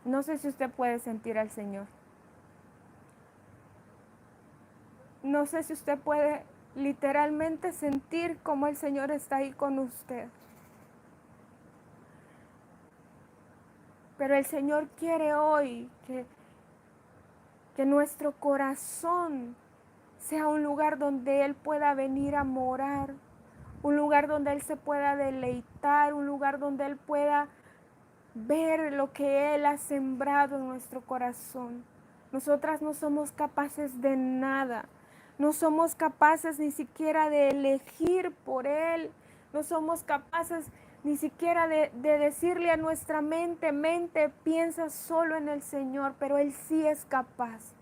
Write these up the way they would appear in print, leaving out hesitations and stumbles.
No sé si usted puede sentir al Señor. No sé si usted puede literalmente sentir cómo el Señor está ahí con usted. Pero el Señor quiere hoy que nuestro corazón sea un lugar donde Él pueda venir a morar, un lugar donde Él se pueda deleitar, un lugar donde Él pueda ver lo que Él ha sembrado en nuestro corazón. Nosotras no somos capaces de nada, no somos capaces ni siquiera de elegir por Él, no somos capaces ni siquiera de decirle a nuestra mente, mente, piensa solo en el Señor, pero Él sí es capaz.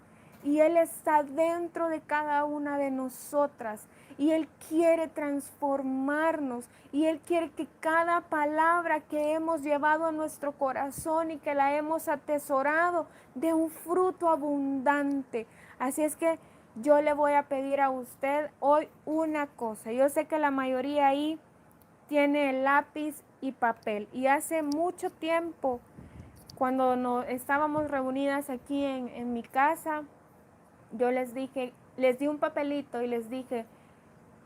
Y Él está dentro de cada una de nosotras. Y Él quiere transformarnos. Y Él quiere que cada palabra que hemos llevado a nuestro corazón y que la hemos atesorado dé un fruto abundante. Así es que yo le voy a pedir a usted hoy una cosa. Yo sé que la mayoría ahí tiene lápiz y papel. Y hace mucho tiempo, cuando estábamos reunidas aquí en mi casa, yo les dije, les di un papelito y les dije,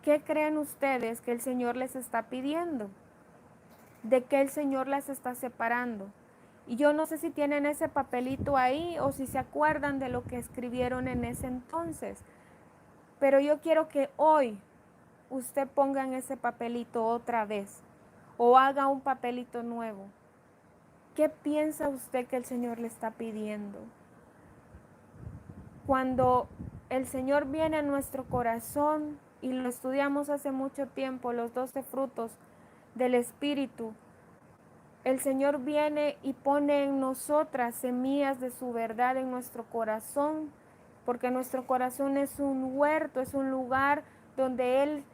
¿qué creen ustedes que el Señor les está pidiendo? ¿De qué el Señor las está separando? Y yo no sé si tienen ese papelito ahí o si se acuerdan de lo que escribieron en ese entonces, pero yo quiero que hoy usted ponga en ese papelito otra vez o haga un papelito nuevo. ¿Qué piensa usted que el Señor le está pidiendo? Cuando el Señor viene a nuestro corazón y lo estudiamos hace mucho tiempo, los 12 frutos del Espíritu, el Señor viene y pone en nosotras semillas de su verdad en nuestro corazón, porque nuestro corazón es un huerto, es un lugar donde Él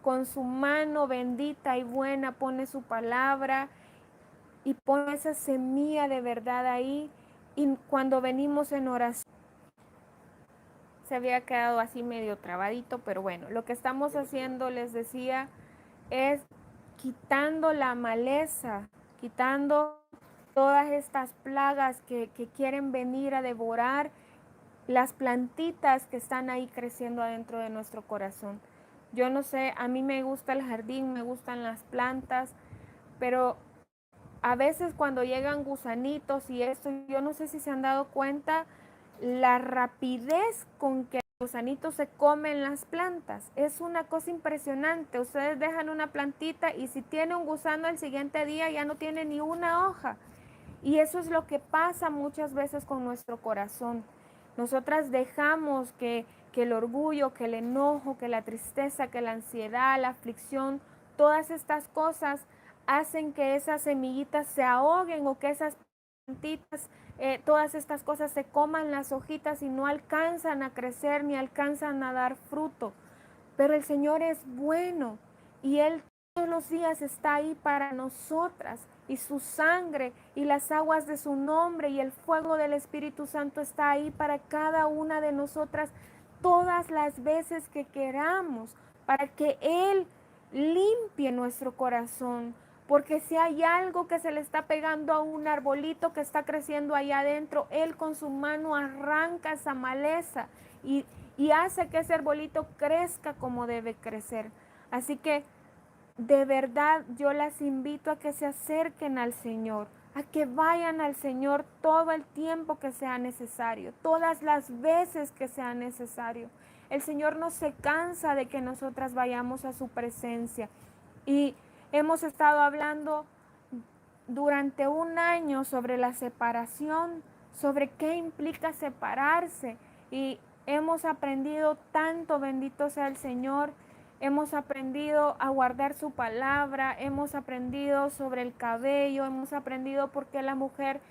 con su mano bendita y buena pone su palabra y pone esa semilla de verdad ahí. Y cuando venimos en oración, se había quedado así medio trabadito, pero bueno, lo que estamos haciendo, les decía, es quitando la maleza, quitando todas estas plagas que quieren venir a devorar las plantitas que están ahí creciendo adentro de nuestro corazón. Yo no sé, a mí me gusta el jardín, me gustan las plantas, pero a veces cuando llegan gusanitos y esto, yo no sé si se han dado cuenta la rapidez con que los gusanitos se comen las plantas. Es una cosa impresionante. Ustedes dejan una plantita y si tiene un gusano el siguiente día ya no tiene ni una hoja. Y eso es lo que pasa muchas veces con nuestro corazón. Nosotras dejamos que el orgullo, que el enojo, que la tristeza, que la ansiedad, la aflicción, todas estas cosas hacen que esas semillitas se ahoguen o que esas plantitas, todas estas cosas se coman las hojitas y no alcanzan a crecer ni alcanzan a dar fruto. Pero el Señor es bueno y Él todos los días está ahí para nosotras y su sangre y las aguas de su nombre y el fuego del Espíritu Santo está ahí para cada una de nosotras todas las veces que queramos, para que Él limpie nuestro corazón. Porque si hay algo que se le está pegando a un arbolito que está creciendo allá adentro, Él con su mano arranca esa maleza y hace que ese arbolito crezca como debe crecer. Así que de verdad yo las invito a que se acerquen al Señor, a que vayan al Señor todo el tiempo que sea necesario, todas las veces que sea necesario. El Señor no se cansa de que nosotras vayamos a su presencia. Y hemos estado hablando durante un año sobre la separación, sobre qué implica separarse. Y hemos aprendido tanto, bendito sea el Señor. Hemos aprendido a guardar su palabra, hemos aprendido sobre el cabello, hemos aprendido por qué la mujer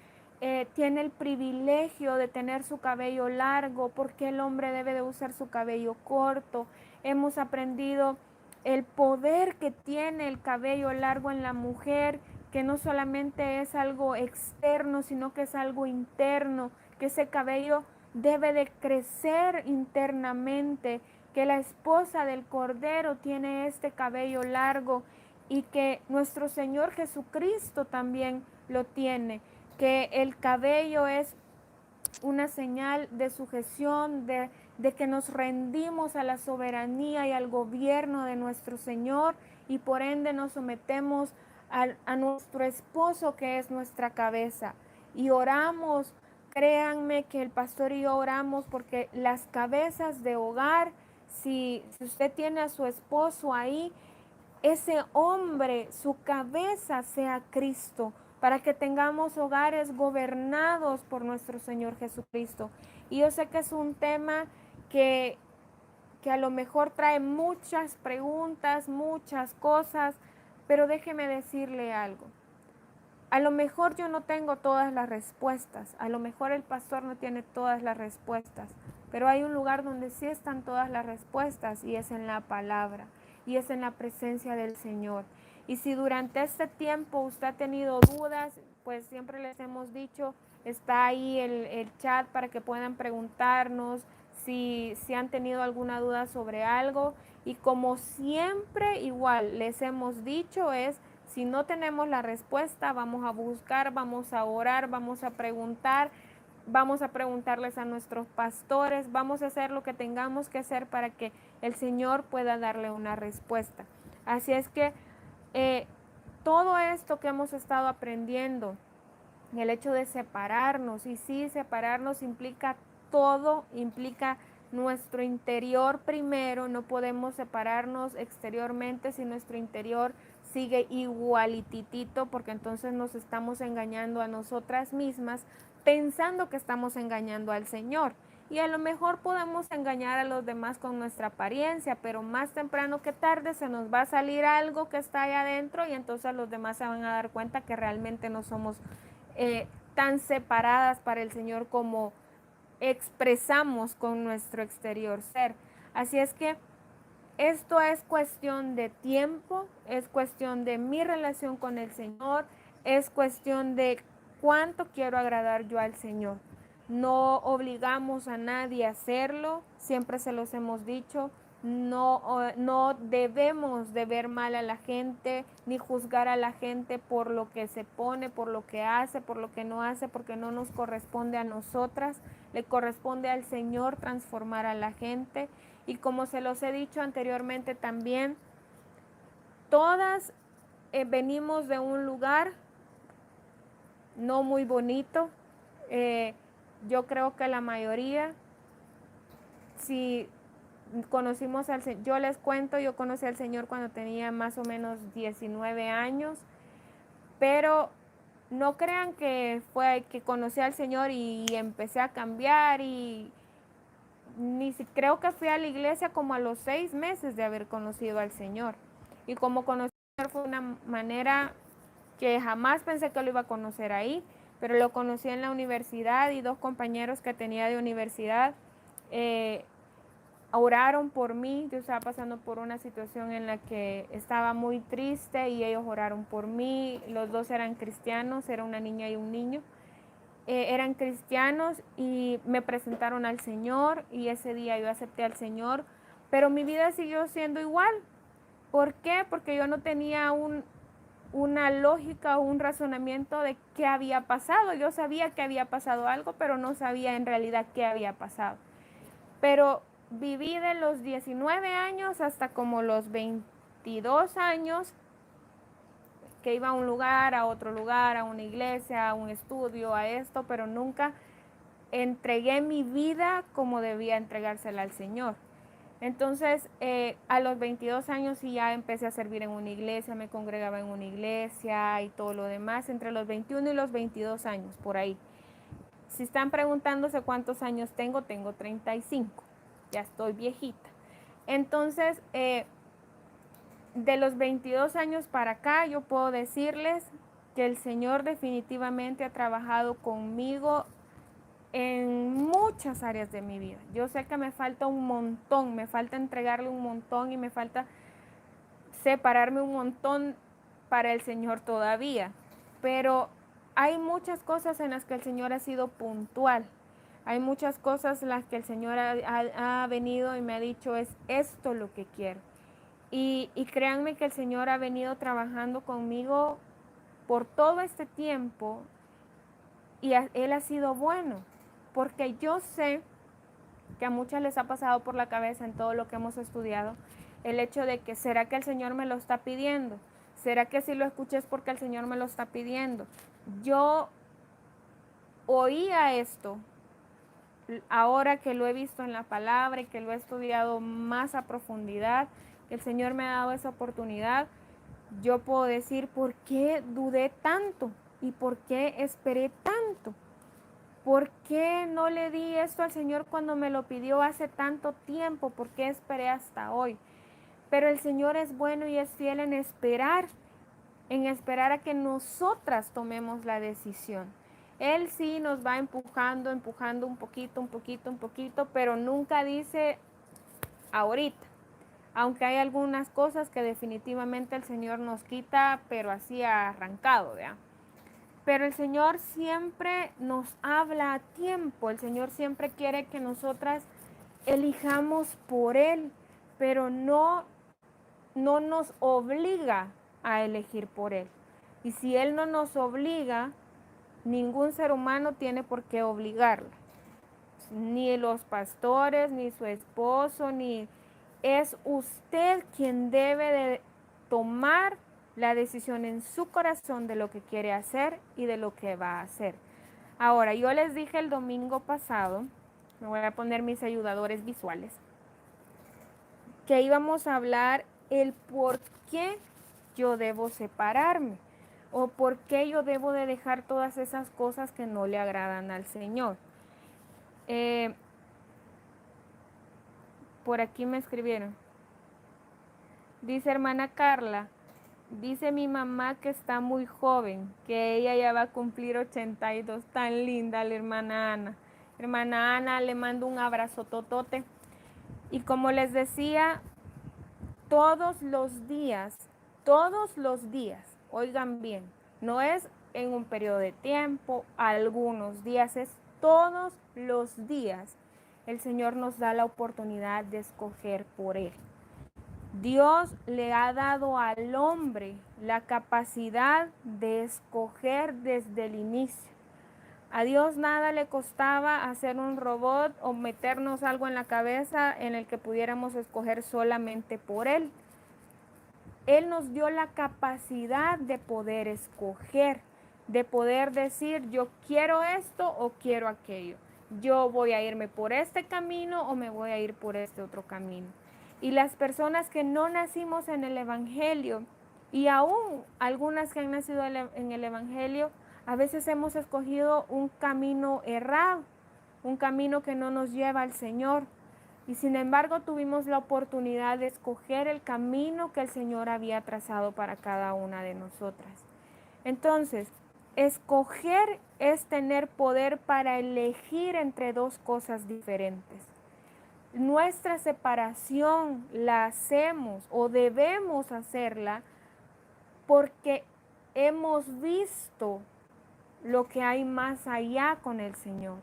tiene el privilegio de tener su cabello largo, por qué el hombre debe de usar su cabello corto. Hemos aprendido el poder que tiene el cabello largo en la mujer, que no solamente es algo externo, sino que es algo interno, que ese cabello debe de crecer internamente, que la esposa del Cordero tiene este cabello largo y que nuestro Señor Jesucristo también lo tiene. que el cabello es una señal de sujeción, de que nos rendimos a la soberanía y al gobierno de nuestro Señor y por ende nos sometemos a nuestro esposo que es nuestra cabeza. Y oramos, créanme que el pastor y yo oramos porque las cabezas de hogar, si usted tiene a su esposo ahí, ese hombre, su cabeza sea Cristo, para que tengamos hogares gobernados por nuestro Señor Jesucristo. Y yo sé que es un tema que, que a lo mejor trae muchas preguntas, muchas cosas, pero déjeme decirle algo. A lo mejor yo no tengo todas las respuestas, a lo mejor el pastor no tiene todas las respuestas, pero hay un lugar donde sí están todas las respuestas y es en la palabra y es en la presencia del Señor. Y si durante este tiempo usted ha tenido dudas, pues siempre les hemos dicho, está ahí el chat para que puedan preguntarnos si han tenido alguna duda sobre algo. Y como siempre, igual les hemos dicho, es si no tenemos la respuesta, vamos a buscar, vamos a orar, vamos a preguntar, vamos a preguntarles a nuestros pastores, vamos a hacer lo que tengamos que hacer para que el Señor pueda darle una respuesta. Así es que todo esto que hemos estado aprendiendo, el hecho de separarnos, y sí, separarnos implica todo, implica nuestro interior primero, no podemos separarnos exteriormente si nuestro interior sigue igualititito, porque entonces nos estamos engañando a nosotras mismas pensando que estamos engañando al Señor. Y a lo mejor podemos engañar a los demás con nuestra apariencia, pero más temprano que tarde se nos va a salir algo que está ahí adentro y entonces los demás se van a dar cuenta que realmente no somos tan separadas para el Señor como expresamos con nuestro exterior ser. Así es que esto es cuestión de tiempo, es cuestión de mi relación con el Señor, es cuestión de cuánto quiero agradar yo al Señor. No obligamos a nadie a hacerlo, siempre se los hemos dicho, no debemos de ver mal a la gente, ni juzgar a la gente por lo que se pone, por lo que hace, por lo que no hace, porque no nos corresponde a nosotras, le corresponde al Señor transformar a la gente. Y como se los he dicho anteriormente también, todas venimos de un lugar no muy bonito. Yo creo que la mayoría, si conocimos al Señor, yo les cuento, yo conocí al Señor cuando tenía más o menos 19 años, pero no crean que fue que conocí al Señor y empecé a cambiar y ni si, creo que fui a la iglesia como a los 6 meses de haber conocido al Señor. Y como conocí al Señor fue una manera que jamás pensé que lo iba a conocer ahí, pero lo conocí en la universidad y dos compañeros que tenía de universidad oraron por mí. Yo estaba pasando por una situación en la que estaba muy triste y ellos oraron por mí. Los dos eran cristianos, era una niña y un niño. Eran cristianos y me presentaron al Señor y ese día yo acepté al Señor, pero mi vida siguió siendo igual. ¿Por qué? Porque yo no tenía una lógica o un razonamiento de qué había pasado. Yo sabía que había pasado algo, pero no sabía en realidad qué había pasado. Pero viví de los 19 años hasta como los 22 años que iba a un lugar, a otro lugar, a una iglesia, a un estudio, a esto, pero nunca entregué mi vida como debía entregársela al Señor. Entonces, a los 22 años sí ya empecé a servir en una iglesia, me congregaba en una iglesia y todo lo demás, entre los 21 y los 22 años, por ahí. Si están preguntándose cuántos años tengo, tengo 35, ya estoy viejita. Entonces, de los 22 años para acá, yo puedo decirles que el Señor definitivamente ha trabajado conmigo en muchas áreas de mi vida. Yo sé que me falta un montón, me falta entregarle un montón y me falta separarme un montón para el Señor todavía. Pero hay muchas cosas en las que el Señor ha sido puntual. Hay muchas cosas en las que el Señor ha venido y me ha dicho, es esto lo que quiero. Y créanme que el Señor ha venido trabajando conmigo por todo este tiempo y Él ha sido bueno, porque yo sé que a muchas les ha pasado por la cabeza en todo lo que hemos estudiado, el hecho de que ¿será que el Señor me lo está pidiendo? ¿Será que si lo escuché es porque el Señor me lo está pidiendo? Yo oía esto, ahora que lo he visto en la palabra y que lo he estudiado más a profundidad, que el Señor me ha dado esa oportunidad, yo puedo decir por qué dudé tanto y por qué esperé tanto. ¿Por qué no le di esto al Señor cuando me lo pidió hace tanto tiempo? ¿Por qué esperé hasta hoy? Pero el Señor es bueno y es fiel en esperar a que nosotras tomemos la decisión. Él sí nos va empujando un poquito, pero nunca dice ahorita. Aunque hay algunas cosas que definitivamente el Señor nos quita, pero así arrancado, ¿verdad? Pero el Señor siempre nos habla a tiempo. El Señor siempre quiere que nosotras elijamos por Él, pero no nos obliga a elegir por Él. Y si Él no nos obliga, ningún ser humano tiene por qué obligarla. Ni los pastores, ni su esposo, ni... Es usted quien debe de tomar la decisión en su corazón de lo que quiere hacer y de lo que va a hacer. Ahora, yo les dije el domingo pasado, me voy a poner mis ayudadores visuales, que íbamos a hablar el por qué yo debo separarme o por qué yo debo de dejar todas esas cosas que no le agradan al Señor. Por aquí me escribieron. Dice hermana Carla, dice mi mamá que está muy joven, que ella ya va a cumplir 82. Tan linda la hermana Ana. Hermana Ana, le mando un abrazo totote. Y como les decía, todos los días, oigan bien, no es en un periodo de tiempo, algunos días, es todos los días. El Señor nos da la oportunidad de escoger por Él. Dios le ha dado al hombre la capacidad de escoger desde el inicio. A Dios nada le costaba hacer un robot o meternos algo en la cabeza en el que pudiéramos escoger solamente por Él. Él nos dio la capacidad de poder escoger, de poder decir yo quiero esto o quiero aquello. Yo voy a irme por este camino o me voy a ir por este otro camino. Y las personas que no nacimos en el Evangelio, y aún algunas que han nacido en el Evangelio, a veces hemos escogido un camino errado, un camino que no nos lleva al Señor. Y sin embargo tuvimos la oportunidad de escoger el camino que el Señor había trazado para cada una de nosotras. Entonces, escoger es tener poder para elegir entre dos cosas diferentes. Nuestra separación la hacemos o debemos hacerla porque hemos visto lo que hay más allá con el Señor.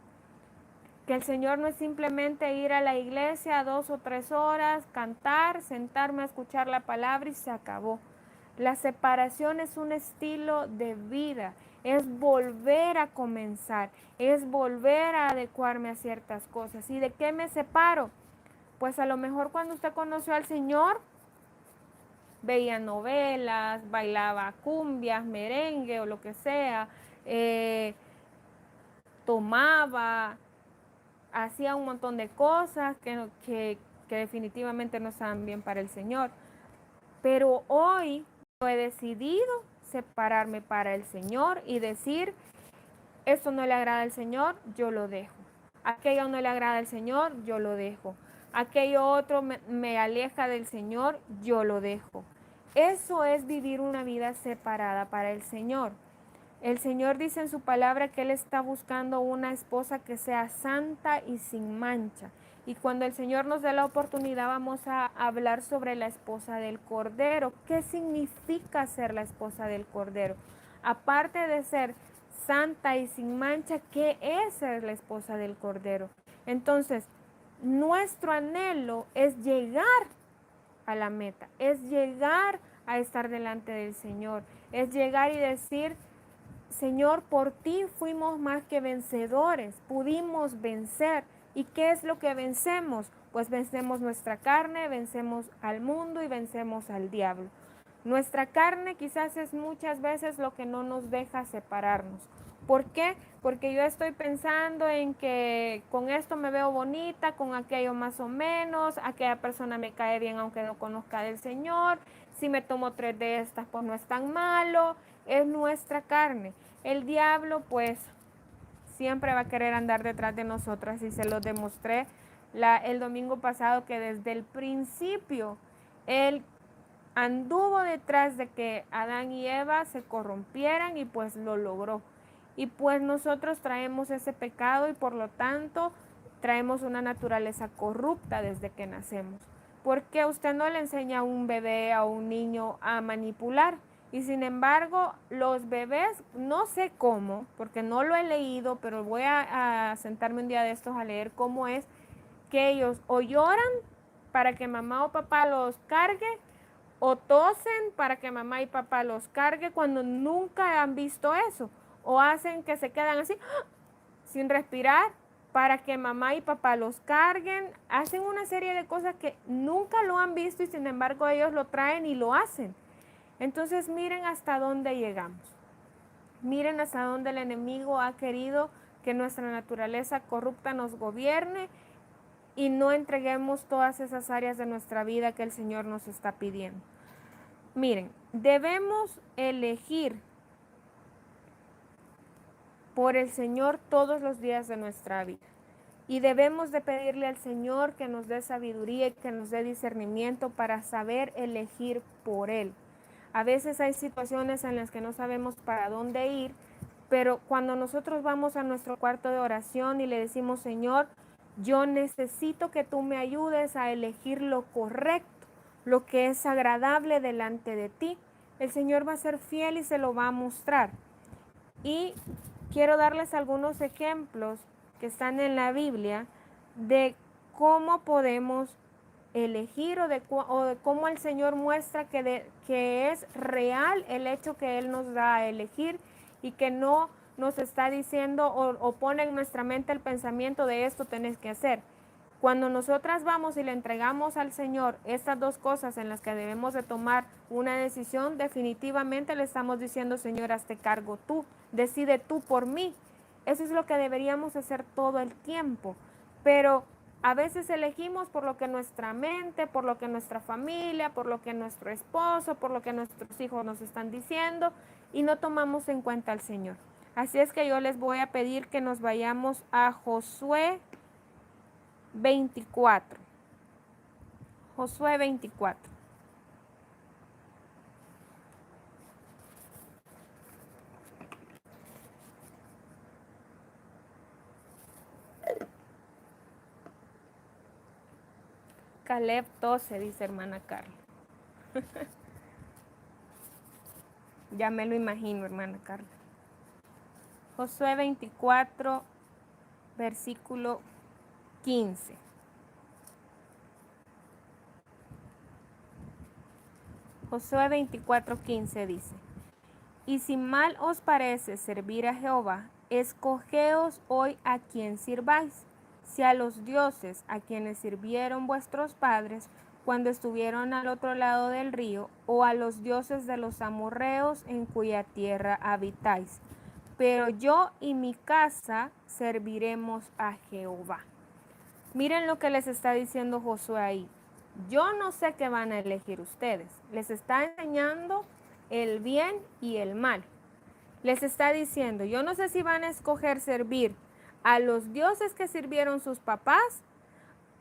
Que el Señor no es simplemente ir a la iglesia 2 o 3 horas, cantar, sentarme a escuchar la palabra y se acabó. La separación es un estilo de vida, es volver a comenzar, es volver a adecuarme a ciertas cosas. ¿Y de qué me separo? Pues a lo mejor cuando usted conoció al Señor, veía novelas, bailaba cumbias, merengue o lo que sea, tomaba, hacía un montón de cosas que definitivamente no estaban bien para el Señor. Pero hoy yo he decidido separarme para el Señor y decir, esto no le agrada al Señor, yo lo dejo. Aquello no le agrada al Señor, yo lo dejo. Aquello otro me aleja del Señor, yo lo dejo. Eso es vivir una vida separada para el Señor. El Señor dice en su palabra que Él está buscando una esposa que sea santa y sin mancha. Y cuando el Señor nos dé la oportunidad vamos a hablar sobre la esposa del Cordero. ¿Qué significa ser la esposa del Cordero? Aparte de ser santa y sin mancha, ¿qué es ser la esposa del Cordero? Entonces, nuestro anhelo es llegar a la meta, es llegar a estar delante del Señor, es llegar y decir, Señor, por ti fuimos más que vencedores, pudimos vencer. ¿Y qué es lo que vencemos? Pues vencemos nuestra carne, vencemos al mundo y vencemos al diablo. Nuestra carne quizás es muchas veces lo que no nos deja separarnos. ¿Por qué? Porque yo estoy pensando en que con esto me veo bonita, con aquello más o menos, aquella persona me cae bien aunque no conozca del Señor, si me tomo 3 de estas pues no es tan malo, es nuestra carne. El diablo pues siempre va a querer andar detrás de nosotras y se lo demostré el domingo pasado que desde el principio él anduvo detrás de que Adán y Eva se corrompieran y pues lo logró. Y pues nosotros traemos ese pecado y por lo tanto traemos una naturaleza corrupta desde que nacemos. Porque usted no le enseña a un bebé, a un niño a manipular. Y sin embargo, los bebés, no sé cómo, porque no lo he leído, pero voy a sentarme un día de estos a leer cómo es que ellos o lloran para que mamá o papá los cargue, o tosen para que mamá y papá los cargue cuando nunca han visto eso, o hacen que se quedan así sin respirar para que mamá y papá los carguen, hacen una serie de cosas que nunca lo han visto y sin embargo ellos lo traen y lo hacen. Entonces miren hasta dónde llegamos, miren hasta dónde el enemigo ha querido que nuestra naturaleza corrupta nos gobierne y no entreguemos todas esas áreas de nuestra vida que el Señor nos está pidiendo. Miren, debemos elegir por el Señor todos los días de nuestra vida. Y debemos de pedirle al Señor que nos dé sabiduría y que nos dé discernimiento para saber elegir por Él. A veces hay situaciones en las que no sabemos para dónde ir, pero cuando nosotros vamos a nuestro cuarto de oración y le decimos, Señor, yo necesito que tú me ayudes a elegir lo correcto, lo que es agradable delante de ti, el Señor va a ser fiel y se lo va a mostrar. Y quiero darles algunos ejemplos que están en la Biblia de cómo podemos elegir o de cómo el Señor muestra que es real el hecho que Él nos da a elegir y que no nos está diciendo o pone en nuestra mente el pensamiento de esto tenés que hacer. Cuando nosotras vamos y le entregamos al Señor estas dos cosas en las que debemos de tomar una decisión, definitivamente le estamos diciendo, Señor, hazte cargo tú, decide tú por mí. Eso es lo que deberíamos hacer todo el tiempo. Pero a veces elegimos por lo que nuestra mente, por lo que nuestra familia, por lo que nuestro esposo, por lo que nuestros hijos nos están diciendo y no tomamos en cuenta al Señor. Así es que yo les voy a pedir que nos vayamos a Josué 24. Josué 24. Caleb tose, dice hermana Carla. Ya me lo imagino, hermana Carla. Josué 24, versículo 15. Josué 24:15 dice, y si mal os parece servir a Jehová, escogeos hoy a quien sirváis, si a los dioses a quienes sirvieron vuestros padres cuando estuvieron al otro lado del río, o a los dioses de los amorreos en cuya tierra habitáis. Pero yo y mi casa serviremos a Jehová. Miren lo que les está diciendo Josué ahí. Yo no sé qué van a elegir ustedes. Les está enseñando el bien y el mal. Les está diciendo, yo no sé si van a escoger servir a los dioses que sirvieron sus papás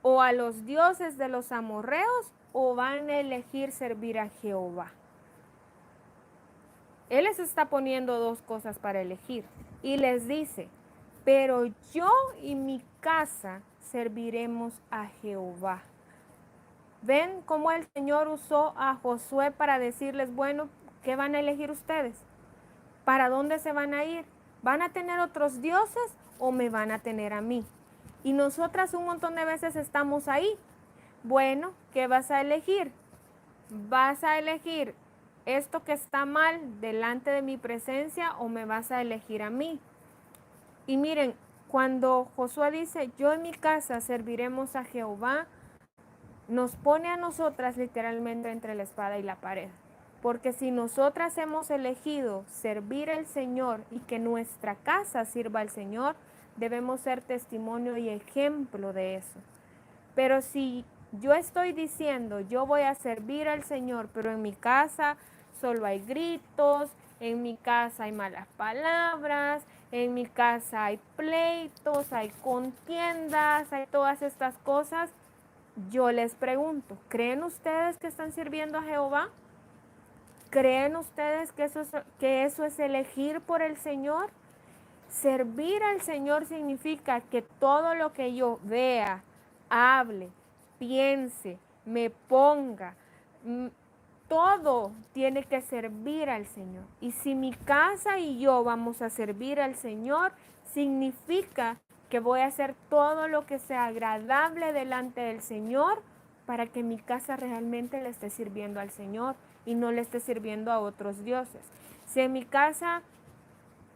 o a los dioses de los amorreos o van a elegir servir a Jehová. Él les está poniendo dos cosas para elegir y les dice, pero yo y mi casa serviremos a Jehová. ¿Ven cómo el Señor usó a Josué para decirles, bueno, ¿qué van a elegir ustedes? ¿Para dónde se van a ir? ¿Van a tener otros dioses o me van a tener a mí? Y nosotras un montón de veces estamos ahí. Bueno, ¿qué vas a elegir? ¿Vas a elegir esto que está mal delante de mi presencia o me vas a elegir a mí. Y miren, cuando Josué dice, yo en mi casa serviremos a Jehová, nos pone a nosotras literalmente entre la espada y la pared. Porque si nosotras hemos elegido servir al Señor y que nuestra casa sirva al Señor, debemos ser testimonio y ejemplo de eso. Pero si yo estoy diciendo, yo voy a servir al Señor, pero en mi casa solo hay gritos, en mi casa hay malas palabras, en mi casa hay pleitos, hay contiendas, hay todas estas cosas, yo les pregunto, ¿creen ustedes que están sirviendo a Jehová? ¿Creen ustedes que eso es elegir por el Señor? Servir al Señor significa que todo lo que yo vea, hable, piense, me ponga, todo tiene que servir al Señor. Y si mi casa y yo vamos a servir al Señor, significa que voy a hacer todo lo que sea agradable delante del Señor para que mi casa realmente le esté sirviendo al Señor y no le esté sirviendo a otros dioses. Si en mi casa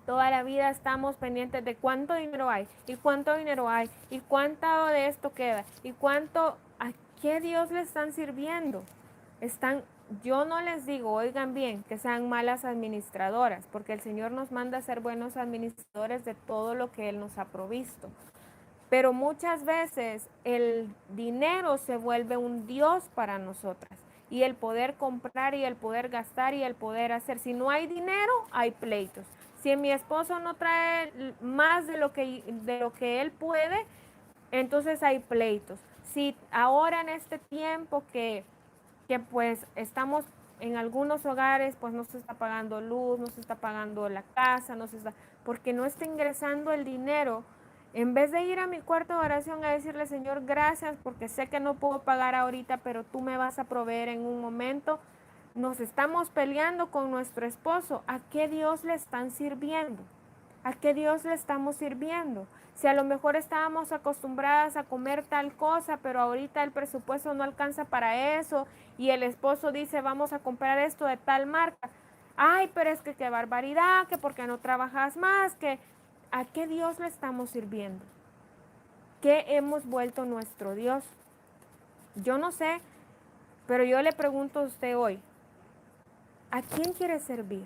toda la vida estamos pendientes de cuánto dinero hay, y cuánto dinero hay, y cuánto de esto queda, y cuánto, ¿a qué Dios le están sirviendo? Yo no les digo, oigan bien, que sean malas administradoras, porque el Señor nos manda a ser buenos administradores de todo lo que Él nos ha provisto. Pero muchas veces el dinero se vuelve un Dios para nosotras. Y el poder comprar y el poder gastar y el poder hacer. Si no hay dinero, hay pleitos. Si mi esposo no trae más de lo que él puede, entonces hay pleitos. Si ahora en este tiempo que pues estamos en algunos hogares, pues no se está pagando luz, no se está pagando la casa, porque no está ingresando el dinero. En vez de ir a mi cuarto de oración a decirle, Señor, gracias, porque sé que no puedo pagar ahorita, pero tú me vas a proveer en un momento, nos estamos peleando con nuestro esposo. ¿A qué Dios le están sirviendo? ¿A qué Dios le estamos sirviendo? Si a lo mejor estábamos acostumbradas a comer tal cosa, pero ahorita el presupuesto no alcanza para eso y el esposo dice, vamos a comprar esto de tal marca. Ay, pero es que qué barbaridad, que porque no trabajas más, que ¿a qué Dios le estamos sirviendo? ¿Qué hemos vuelto nuestro Dios? Yo no sé, pero yo le pregunto a usted hoy, ¿a quién quiere servir?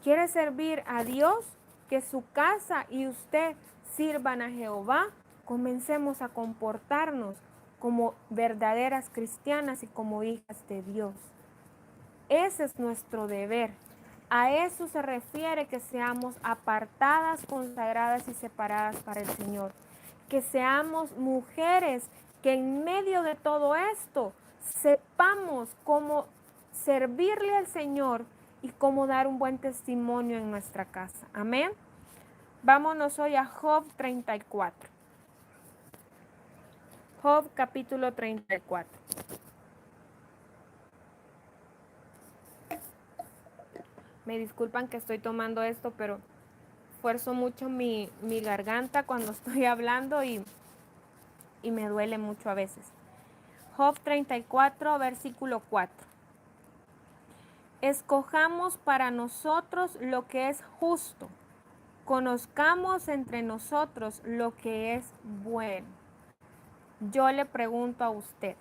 ¿Quiere servir a Dios? Que su casa y usted sirvan a Jehová. Comencemos a comportarnos como verdaderas cristianas y como hijas de Dios. Ese es nuestro deber. A eso se refiere que seamos apartadas, consagradas y separadas para el Señor. Que seamos mujeres que en medio de todo esto sepamos cómo servirle al Señor y cómo dar un buen testimonio en nuestra casa. Amén. Vámonos hoy a Job 34. Job capítulo 34. Me disculpan que estoy tomando esto, pero esfuerzo mucho mi garganta cuando estoy hablando y me duele mucho a veces. Job 34, versículo 4. Escojamos para nosotros lo que es justo. Conozcamos entre nosotros lo que es bueno. Yo le pregunto a usted,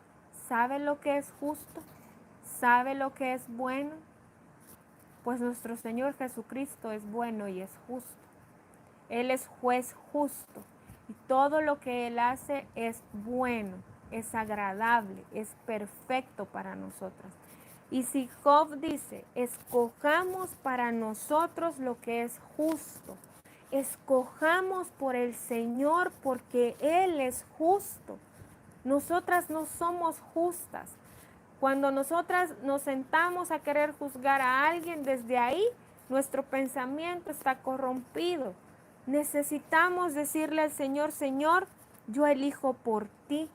¿sabe lo que es justo? ¿Sabe lo que es bueno? Pues nuestro Señor Jesucristo es bueno y es justo. Él es juez justo y todo lo que Él hace es bueno, es agradable, es perfecto para nosotras. Y si Job dice, escojamos para nosotros lo que es justo, escojamos por el Señor porque Él es justo. Nosotras no somos justas. Cuando nosotras nos sentamos a querer juzgar a alguien, desde ahí nuestro pensamiento está corrompido. Necesitamos decirle al Señor, Señor, yo elijo por ti.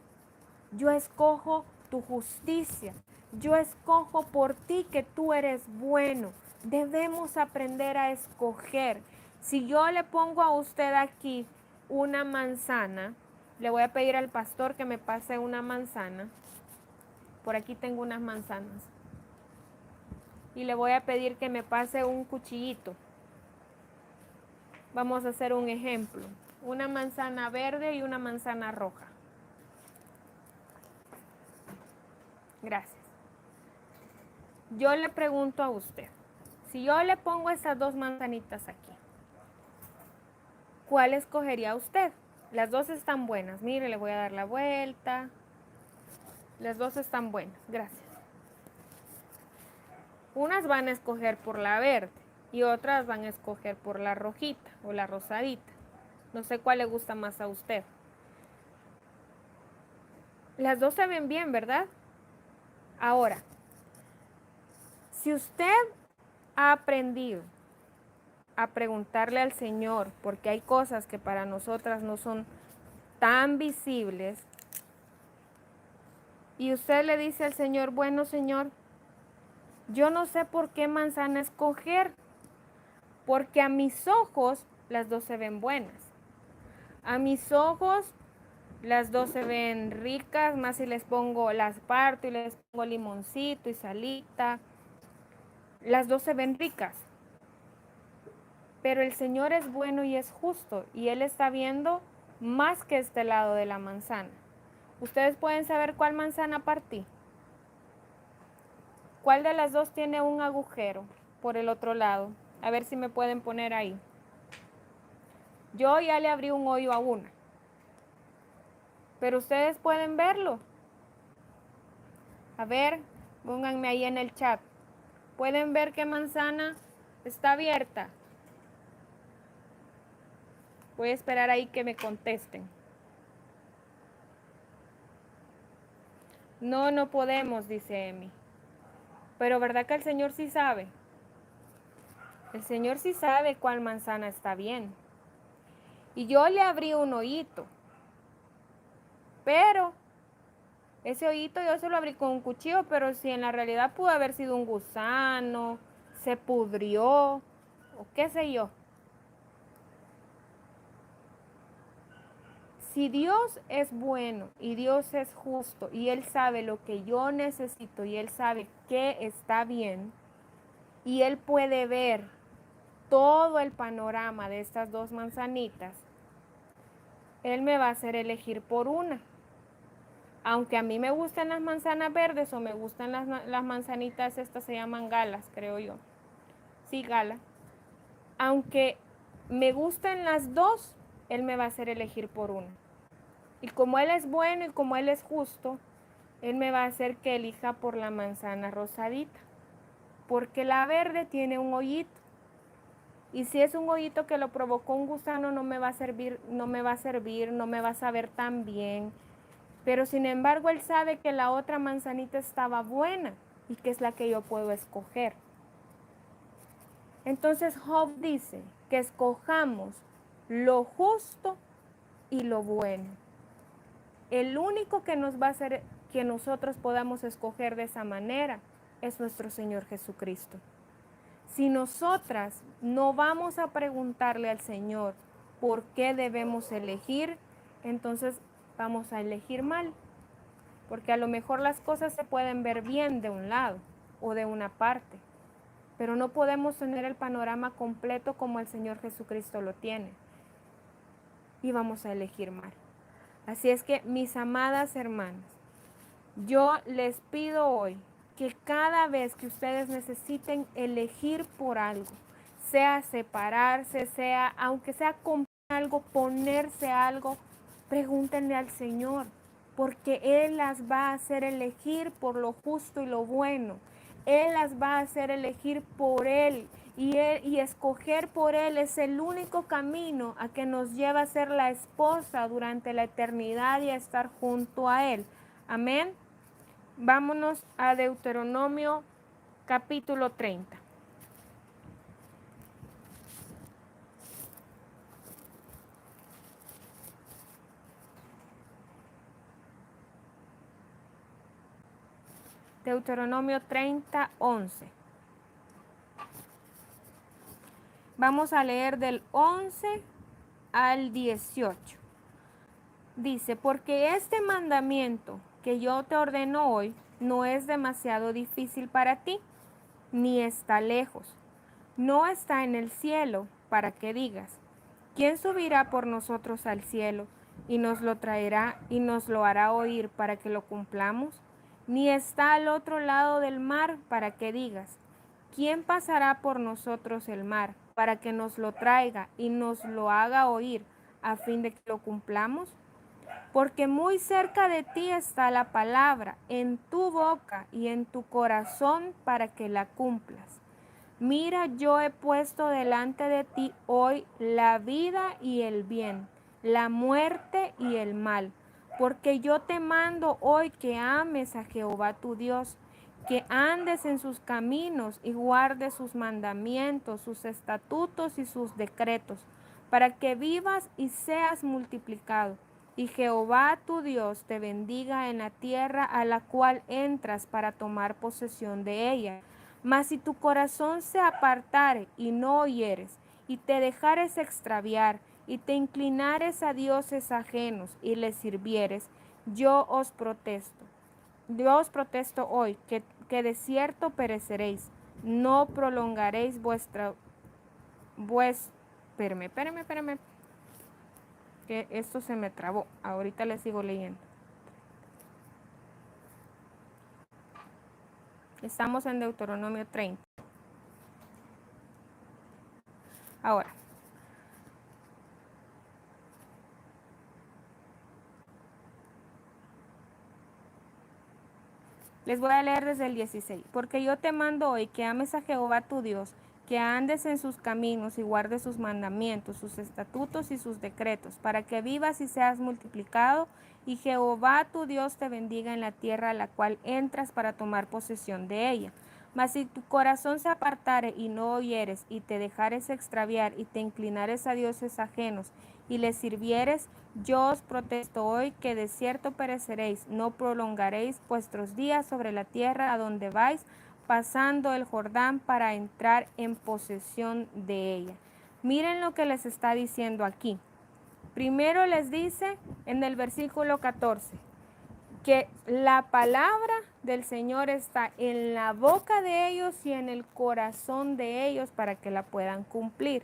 Yo escojo tu justicia. Yo escojo por ti que tú eres bueno. Debemos aprender a escoger. Si yo le pongo a usted aquí una manzana, le voy a pedir al pastor que me pase una manzana. Por aquí tengo unas manzanas. y le voy a pedir que me pase un cuchillito. Vamos a hacer un ejemplo. Una manzana verde y una manzana roja. Gracias. Yo le pregunto a usted, si yo le pongo estas dos manzanitas aquí, ¿cuál escogería usted? Las dos están buenas. Mire, le voy a dar la vuelta. Las dos están buenas. Gracias. Unas van a escoger por la verde y otras van a escoger por la rojita o la rosadita. No sé cuál le gusta más a usted. Las dos se ven bien, ¿verdad? Ahora, si usted ha aprendido a preguntarle al Señor, porque hay cosas que para nosotras no son tan visibles, y usted le dice al Señor, bueno, Señor, yo no sé por qué manzana escoger, porque a mis ojos las dos se ven buenas. A mis ojos las dos se ven ricas, más si les pongo, las parto y les pongo limoncito y salita. Las dos se ven ricas. Pero el Señor es bueno y es justo y Él está viendo más que este lado de la manzana. Ustedes pueden saber cuál manzana partí. ¿Cuál de las dos tiene un agujero por el otro lado? A ver si me pueden poner ahí. Yo ya le abrí un hoyo a una. Pero ustedes pueden verlo. A ver, pónganme ahí en el chat. ¿Pueden ver qué manzana está abierta? Voy a esperar ahí que me contesten. No, no podemos, dice Emi. Pero ¿verdad que el Señor sí sabe? El Señor sí sabe cuál manzana está bien. Y yo le abrí un hoyito. Pero ese hoyito yo se lo abrí con un cuchillo, pero si en la realidad pudo haber sido un gusano, se pudrió, o qué sé yo. Si Dios es bueno y Dios es justo y Él sabe lo que yo necesito y Él sabe que está bien y Él puede ver todo el panorama de estas dos manzanitas, Él me va a hacer elegir por una. Aunque a mí me gustan las manzanas verdes o me gustan las manzanitas, estas se llaman galas, creo yo. Sí, gala. Aunque me gustan las dos, Él me va a hacer elegir por una. Y como Él es bueno y como Él es justo, Él me va a hacer que elija por la manzana rosadita. Porque la verde tiene un hoyito. Y si es un hoyito que lo provocó un gusano, no me va a servir, no me va a saber tan bien. Pero sin embargo, Él sabe que la otra manzanita estaba buena y que es la que yo puedo escoger. Entonces Job dice que escojamos lo justo y lo bueno. El único que nos va a hacer que nosotros podamos escoger de esa manera es nuestro Señor Jesucristo. Si nosotras no vamos a preguntarle al Señor por qué debemos elegir, entonces vamos a elegir mal. Porque a lo mejor las cosas se pueden ver bien de un lado o de una parte, pero no podemos tener el panorama completo como el Señor Jesucristo lo tiene. Y vamos a elegir mal. Así es que, mis amadas hermanas, yo les pido hoy que cada vez que ustedes necesiten elegir por algo, sea separarse, sea, aunque sea comprar algo, ponerse algo, pregúntenle al Señor, porque Él las va a hacer elegir por lo justo y lo bueno. Él las va a hacer elegir por Él. Y escoger por Él es el único camino a que nos lleva a ser la esposa durante la eternidad y a estar junto a Él. Amén. Vámonos a Deuteronomio capítulo 30. Deuteronomio 30, 11. Vamos a leer del 11 al 18. Dice, porque este mandamiento que yo te ordeno hoy no es demasiado difícil para ti. ni está lejos. No está en el cielo para que digas, ¿quién subirá por nosotros al cielo y nos lo traerá y nos lo hará oír para que lo cumplamos? Ni está al otro lado del mar para que digas, ¿quién pasará por nosotros el mar para que nos lo traiga y nos lo haga oír a fin de que lo cumplamos? Porque muy cerca de ti está la palabra, en tu boca y en tu corazón para que la cumplas. Mira, yo he puesto delante de ti hoy la vida y el bien, la muerte y el mal, porque yo te mando hoy que ames a Jehová tu Dios, que andes en sus caminos y guardes sus mandamientos, sus estatutos y sus decretos, para que vivas y seas multiplicado. Y Jehová tu Dios te bendiga en la tierra a la cual entras para tomar posesión de ella. Mas si tu corazón se apartare y no oyeres, y te dejares extraviar, y te inclinares a dioses ajenos y les sirvieres, yo os protesto hoy que de cierto pereceréis, no prolongaréis espérame, que esto se me trabó, ahorita les sigo leyendo. Estamos en Deuteronomio 30. Ahora, les voy a leer desde el 16. Porque yo te mando hoy que ames a Jehová tu Dios, que andes en sus caminos y guardes sus mandamientos, sus estatutos y sus decretos, para que vivas y seas multiplicado, y Jehová tu Dios te bendiga en la tierra a la cual entras para tomar posesión de ella. Mas si tu corazón se apartare y no oyeres, y te dejares extraviar, y te inclinares a dioses ajenos, y les sirvieres, yo os protesto hoy que de cierto pereceréis, no prolongaréis vuestros días sobre la tierra a donde vais, pasando el Jordán para entrar en posesión de ella. Miren lo que les está diciendo aquí. Primero les dice en el versículo 14, que la palabra del Señor está en la boca de ellos y en el corazón de ellos para que la puedan cumplir.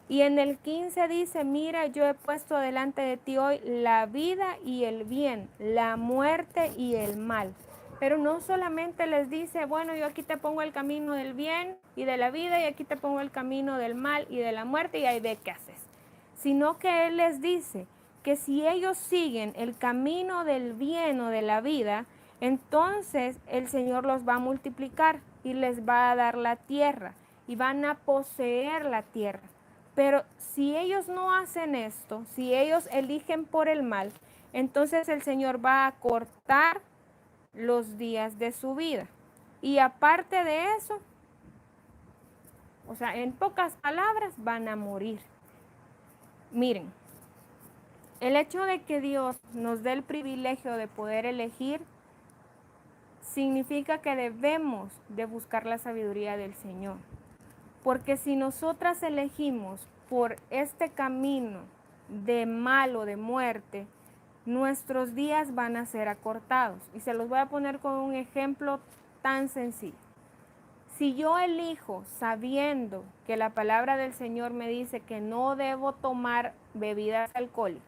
Y en el 15 dice, mira, yo he puesto delante de ti hoy la vida y el bien, la muerte y el mal. Pero no solamente les dice, bueno, yo aquí te pongo el camino del bien y de la vida y aquí te pongo el camino del mal y de la muerte y ahí ve qué haces. Sino que Él les dice que si ellos siguen el camino del bien o de la vida, entonces el Señor los va a multiplicar y les va a dar la tierra y van a poseer la tierra. Pero si ellos no hacen esto, si ellos eligen por el mal, entonces el Señor va a cortar los días de su vida. Y aparte de eso, o sea, en pocas palabras, van a morir. Miren, el hecho de que Dios nos dé el privilegio de poder elegir significa que debemos de buscar la sabiduría del Señor. Porque si nosotras elegimos por este camino de mal o de muerte, nuestros días van a ser acortados. Y se los voy a poner con un ejemplo tan sencillo. Si yo elijo sabiendo que la palabra del Señor me dice que no debo tomar bebidas alcohólicas,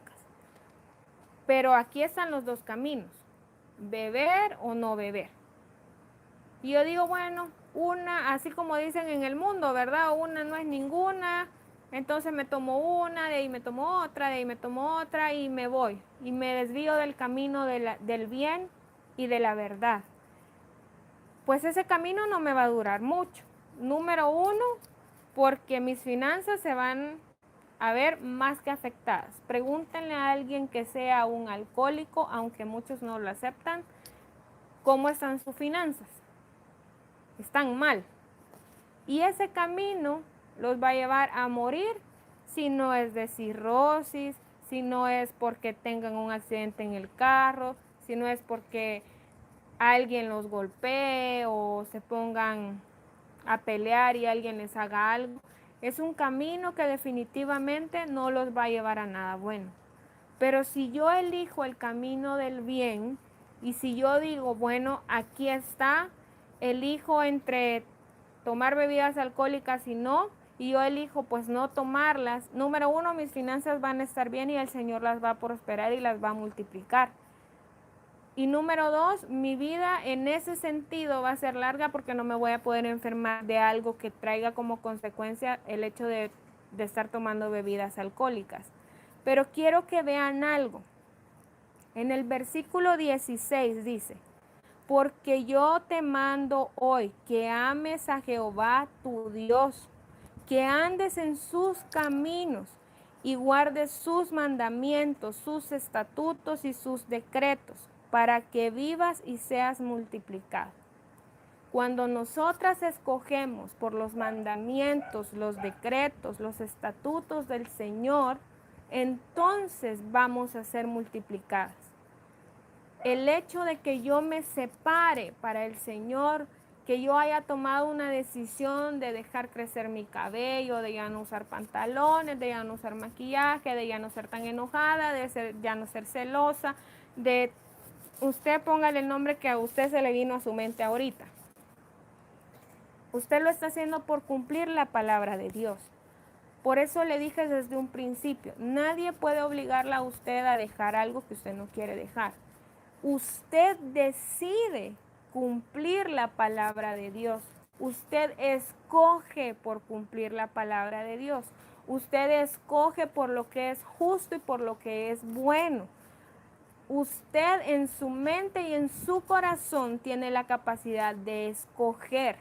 pero aquí están los dos caminos, beber o no beber. Y yo digo, bueno, una, así como dicen en el mundo, ¿verdad? Una no es ninguna, entonces me tomo una, de ahí me tomo otra, de ahí me tomo otra y me voy. Y me desvío del camino del bien y de la verdad. Pues ese camino no me va a durar mucho. Número uno, porque mis finanzas se van a ver más que afectadas. Pregúntenle a alguien que sea un alcohólico, aunque muchos no lo aceptan, cómo están sus finanzas. Están mal. Y ese camino los va a llevar a morir si no es de cirrosis, si no es porque tengan un accidente en el carro, si no es porque alguien los golpee o se pongan a pelear y alguien les haga algo. Es un camino que definitivamente no los va a llevar a nada bueno. Pero si yo elijo el camino del bien y si yo digo, bueno, aquí está, elijo entre tomar bebidas alcohólicas y yo elijo pues no tomarlas, número uno, mis finanzas van a estar bien y el Señor las va a prosperar y las va a multiplicar. Y número dos, mi vida en ese sentido va a ser larga porque no me voy a poder enfermar de algo que traiga como consecuencia el hecho de estar tomando bebidas alcohólicas. Pero quiero que vean algo. En el versículo 16 dice, porque yo te mando hoy que ames a Jehová tu Dios, que andes en sus caminos y guardes sus mandamientos, sus estatutos y sus decretos, para que vivas y seas multiplicado. Cuando nosotras escogemos por los mandamientos, los decretos, los estatutos del Señor, entonces vamos a ser multiplicadas. El hecho de que yo me separe para el Señor, que yo haya tomado una decisión de dejar crecer mi cabello, de ya no usar pantalones, de ya no usar maquillaje, de ya no ser tan enojada, ya no ser celosa, de usted póngale el nombre que a usted se le vino a su mente ahorita. Usted lo está haciendo por cumplir la palabra de Dios. Por eso le dije desde un principio, nadie puede obligarla a usted a dejar algo que usted no quiere dejar. Usted decide cumplir la palabra de Dios. Usted escoge por cumplir la palabra de Dios. Usted escoge por lo que es justo y por lo que es bueno. Usted en su mente y en su corazón tiene la capacidad de escoger.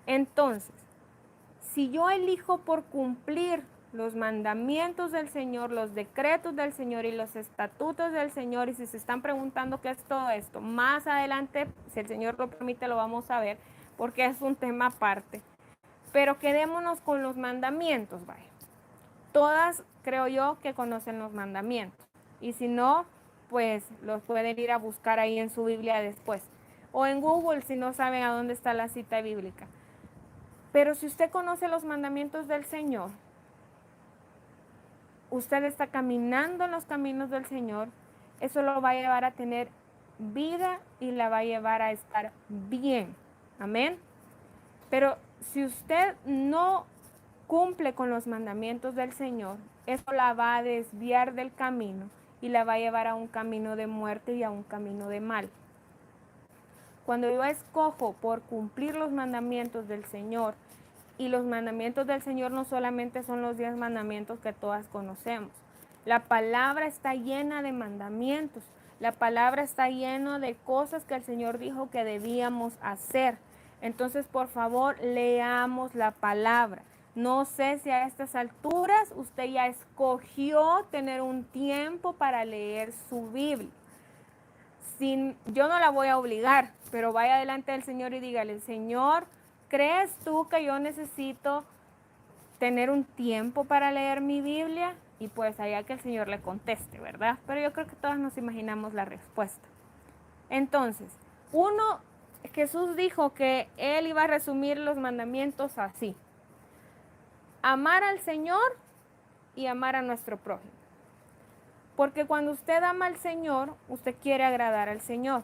Entonces, si yo elijo por cumplir los mandamientos del Señor, los decretos del Señor y los estatutos del Señor, y si se están preguntando qué es todo esto, más adelante, si el Señor lo permite, lo vamos a ver, porque es un tema aparte. Pero quedémonos con los mandamientos, vaya. Todas creo yo que conocen los mandamientos, y si no, pues los pueden ir a buscar ahí en su Biblia después, o en Google si no saben a dónde está la cita bíblica. Pero si usted conoce los mandamientos del Señor, usted está caminando en los caminos del Señor, eso lo va a llevar a tener vida y la va a llevar a estar bien. Amén. Pero si usted no cumple con los mandamientos del Señor, eso la va a desviar del camino y la va a llevar a un camino de muerte y a un camino de mal. Cuando yo escojo por cumplir los mandamientos del Señor, y los mandamientos del Señor no solamente son los 10 mandamientos que todas conocemos. La palabra está llena de mandamientos. La palabra está llena de cosas que el Señor dijo que debíamos hacer. Entonces, por favor, leamos la palabra. No sé si a estas alturas usted ya escogió tener un tiempo para leer su Biblia. Yo no la voy a obligar, pero vaya delante del Señor y dígale, Señor, ¿crees tú que yo necesito tener un tiempo para leer mi Biblia? Y pues allá que el Señor le conteste, ¿verdad? Pero yo creo que todas nos imaginamos la respuesta. Entonces, Jesús dijo que Él iba a resumir los mandamientos así. Amar al Señor y amar a nuestro prójimo. Porque cuando usted ama al Señor, usted quiere agradar al Señor.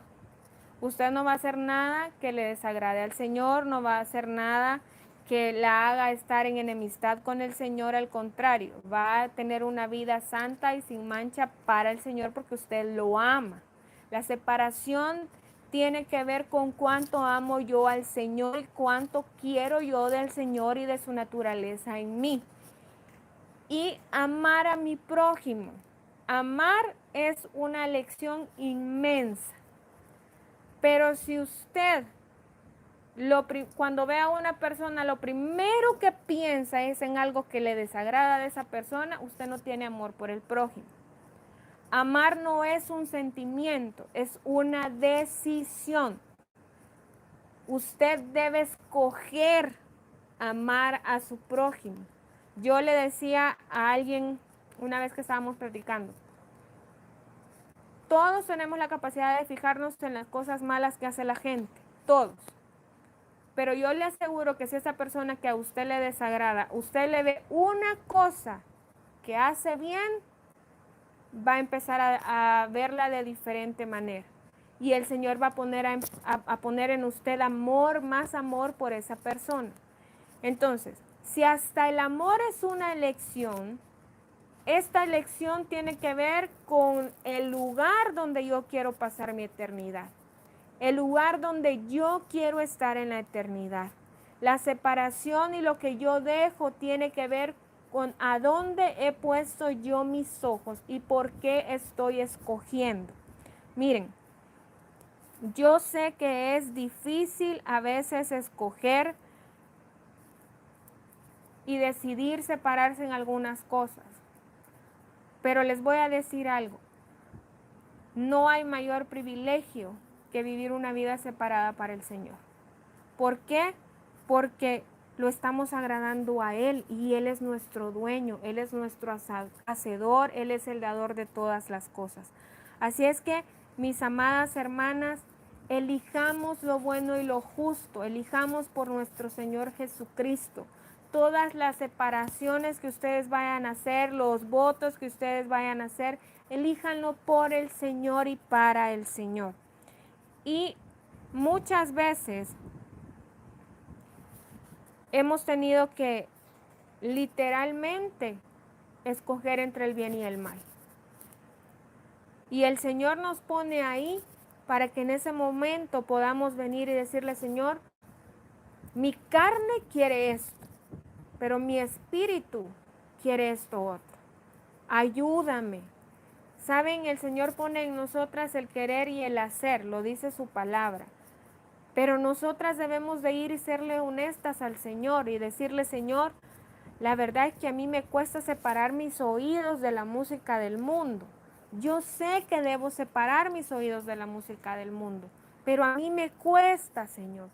Usted no va a hacer nada que le desagrade al Señor, no va a hacer nada que la haga estar en enemistad con el Señor, al contrario, va a tener una vida santa y sin mancha para el Señor porque usted lo ama. La separación tiene que ver con cuánto amo yo al Señor y cuánto quiero yo del Señor y de su naturaleza en mí. Y amar a mi prójimo. Amar es una elección inmensa. Pero si usted, cuando ve a una persona, lo primero que piensa es en algo que le desagrada de esa persona, usted no tiene amor por el prójimo. Amar no es un sentimiento, es una decisión. Usted debe escoger amar a su prójimo. Yo le decía a alguien una vez que estábamos platicando, todos tenemos la capacidad de fijarnos en las cosas malas que hace la gente, todos. Pero yo le aseguro que si esa persona que a usted le desagrada, usted le ve una cosa que hace bien, va a empezar a verla de diferente manera. y el Señor va a poner en usted amor, más amor por esa persona. Entonces, si hasta el amor es una elección, esta elección tiene que ver con el lugar donde yo quiero pasar mi eternidad, el lugar donde yo quiero estar en la eternidad. La separación y lo que yo dejo tiene que ver con a dónde he puesto yo mis ojos y por qué estoy escogiendo. Miren, yo sé que es difícil a veces escoger y decidir separarse en algunas cosas, pero les voy a decir algo. No hay mayor privilegio que vivir una vida separada para el Señor. ¿Por qué? Porque lo estamos agradando a Él y Él es nuestro dueño, Él es nuestro hacedor, Él es el dador de todas las cosas. Así es que, mis amadas hermanas, elijamos lo bueno y lo justo, elijamos por nuestro Señor Jesucristo. Todas las separaciones que ustedes vayan a hacer, los votos que ustedes vayan a hacer, elíjanlo por el Señor y para el Señor. Y muchas veces hemos tenido que literalmente escoger entre el bien y el mal. Y el Señor nos pone ahí para que en ese momento podamos venir y decirle, Señor, mi carne quiere esto, pero mi espíritu quiere esto otro. Ayúdame. Saben, el Señor pone en nosotras el querer y el hacer, lo dice su palabra. Pero nosotras debemos de ir y serle honestas al Señor y decirle, Señor, la verdad es que a mí me cuesta separar mis oídos de la música del mundo. Yo sé que debo separar mis oídos de la música del mundo, pero a mí me cuesta, Señor.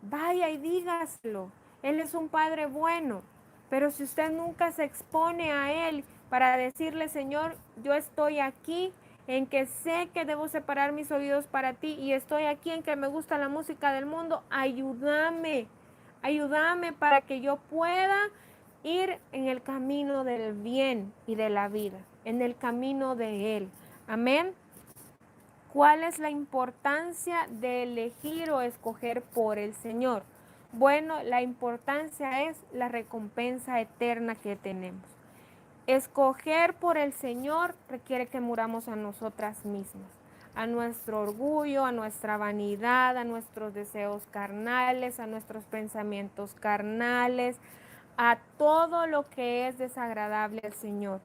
Vaya y dígaselo. Él es un Padre bueno, pero si usted nunca se expone a Él para decirle, Señor, yo estoy aquí en que sé que debo separar mis oídos para ti y estoy aquí en que me gusta la música del mundo, ayúdame para que yo pueda ir en el camino del bien y de la vida, en el camino de Él. Amén. ¿Cuál es la importancia de elegir o escoger por el Señor? Bueno, la importancia es la recompensa eterna que tenemos. Escoger por el Señor requiere que muramos a nosotras mismas, a nuestro orgullo, a nuestra vanidad, a nuestros deseos carnales, a nuestros pensamientos carnales, a todo lo que es desagradable al Señor.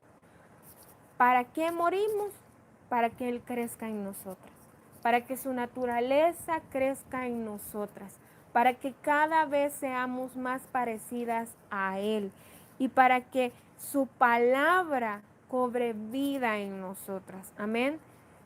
¿Para qué morimos? Para que Él crezca en nosotras, para que su naturaleza crezca en nosotras, para que cada vez seamos más parecidas a Él y para que su palabra cobre vida en nosotras. Amén.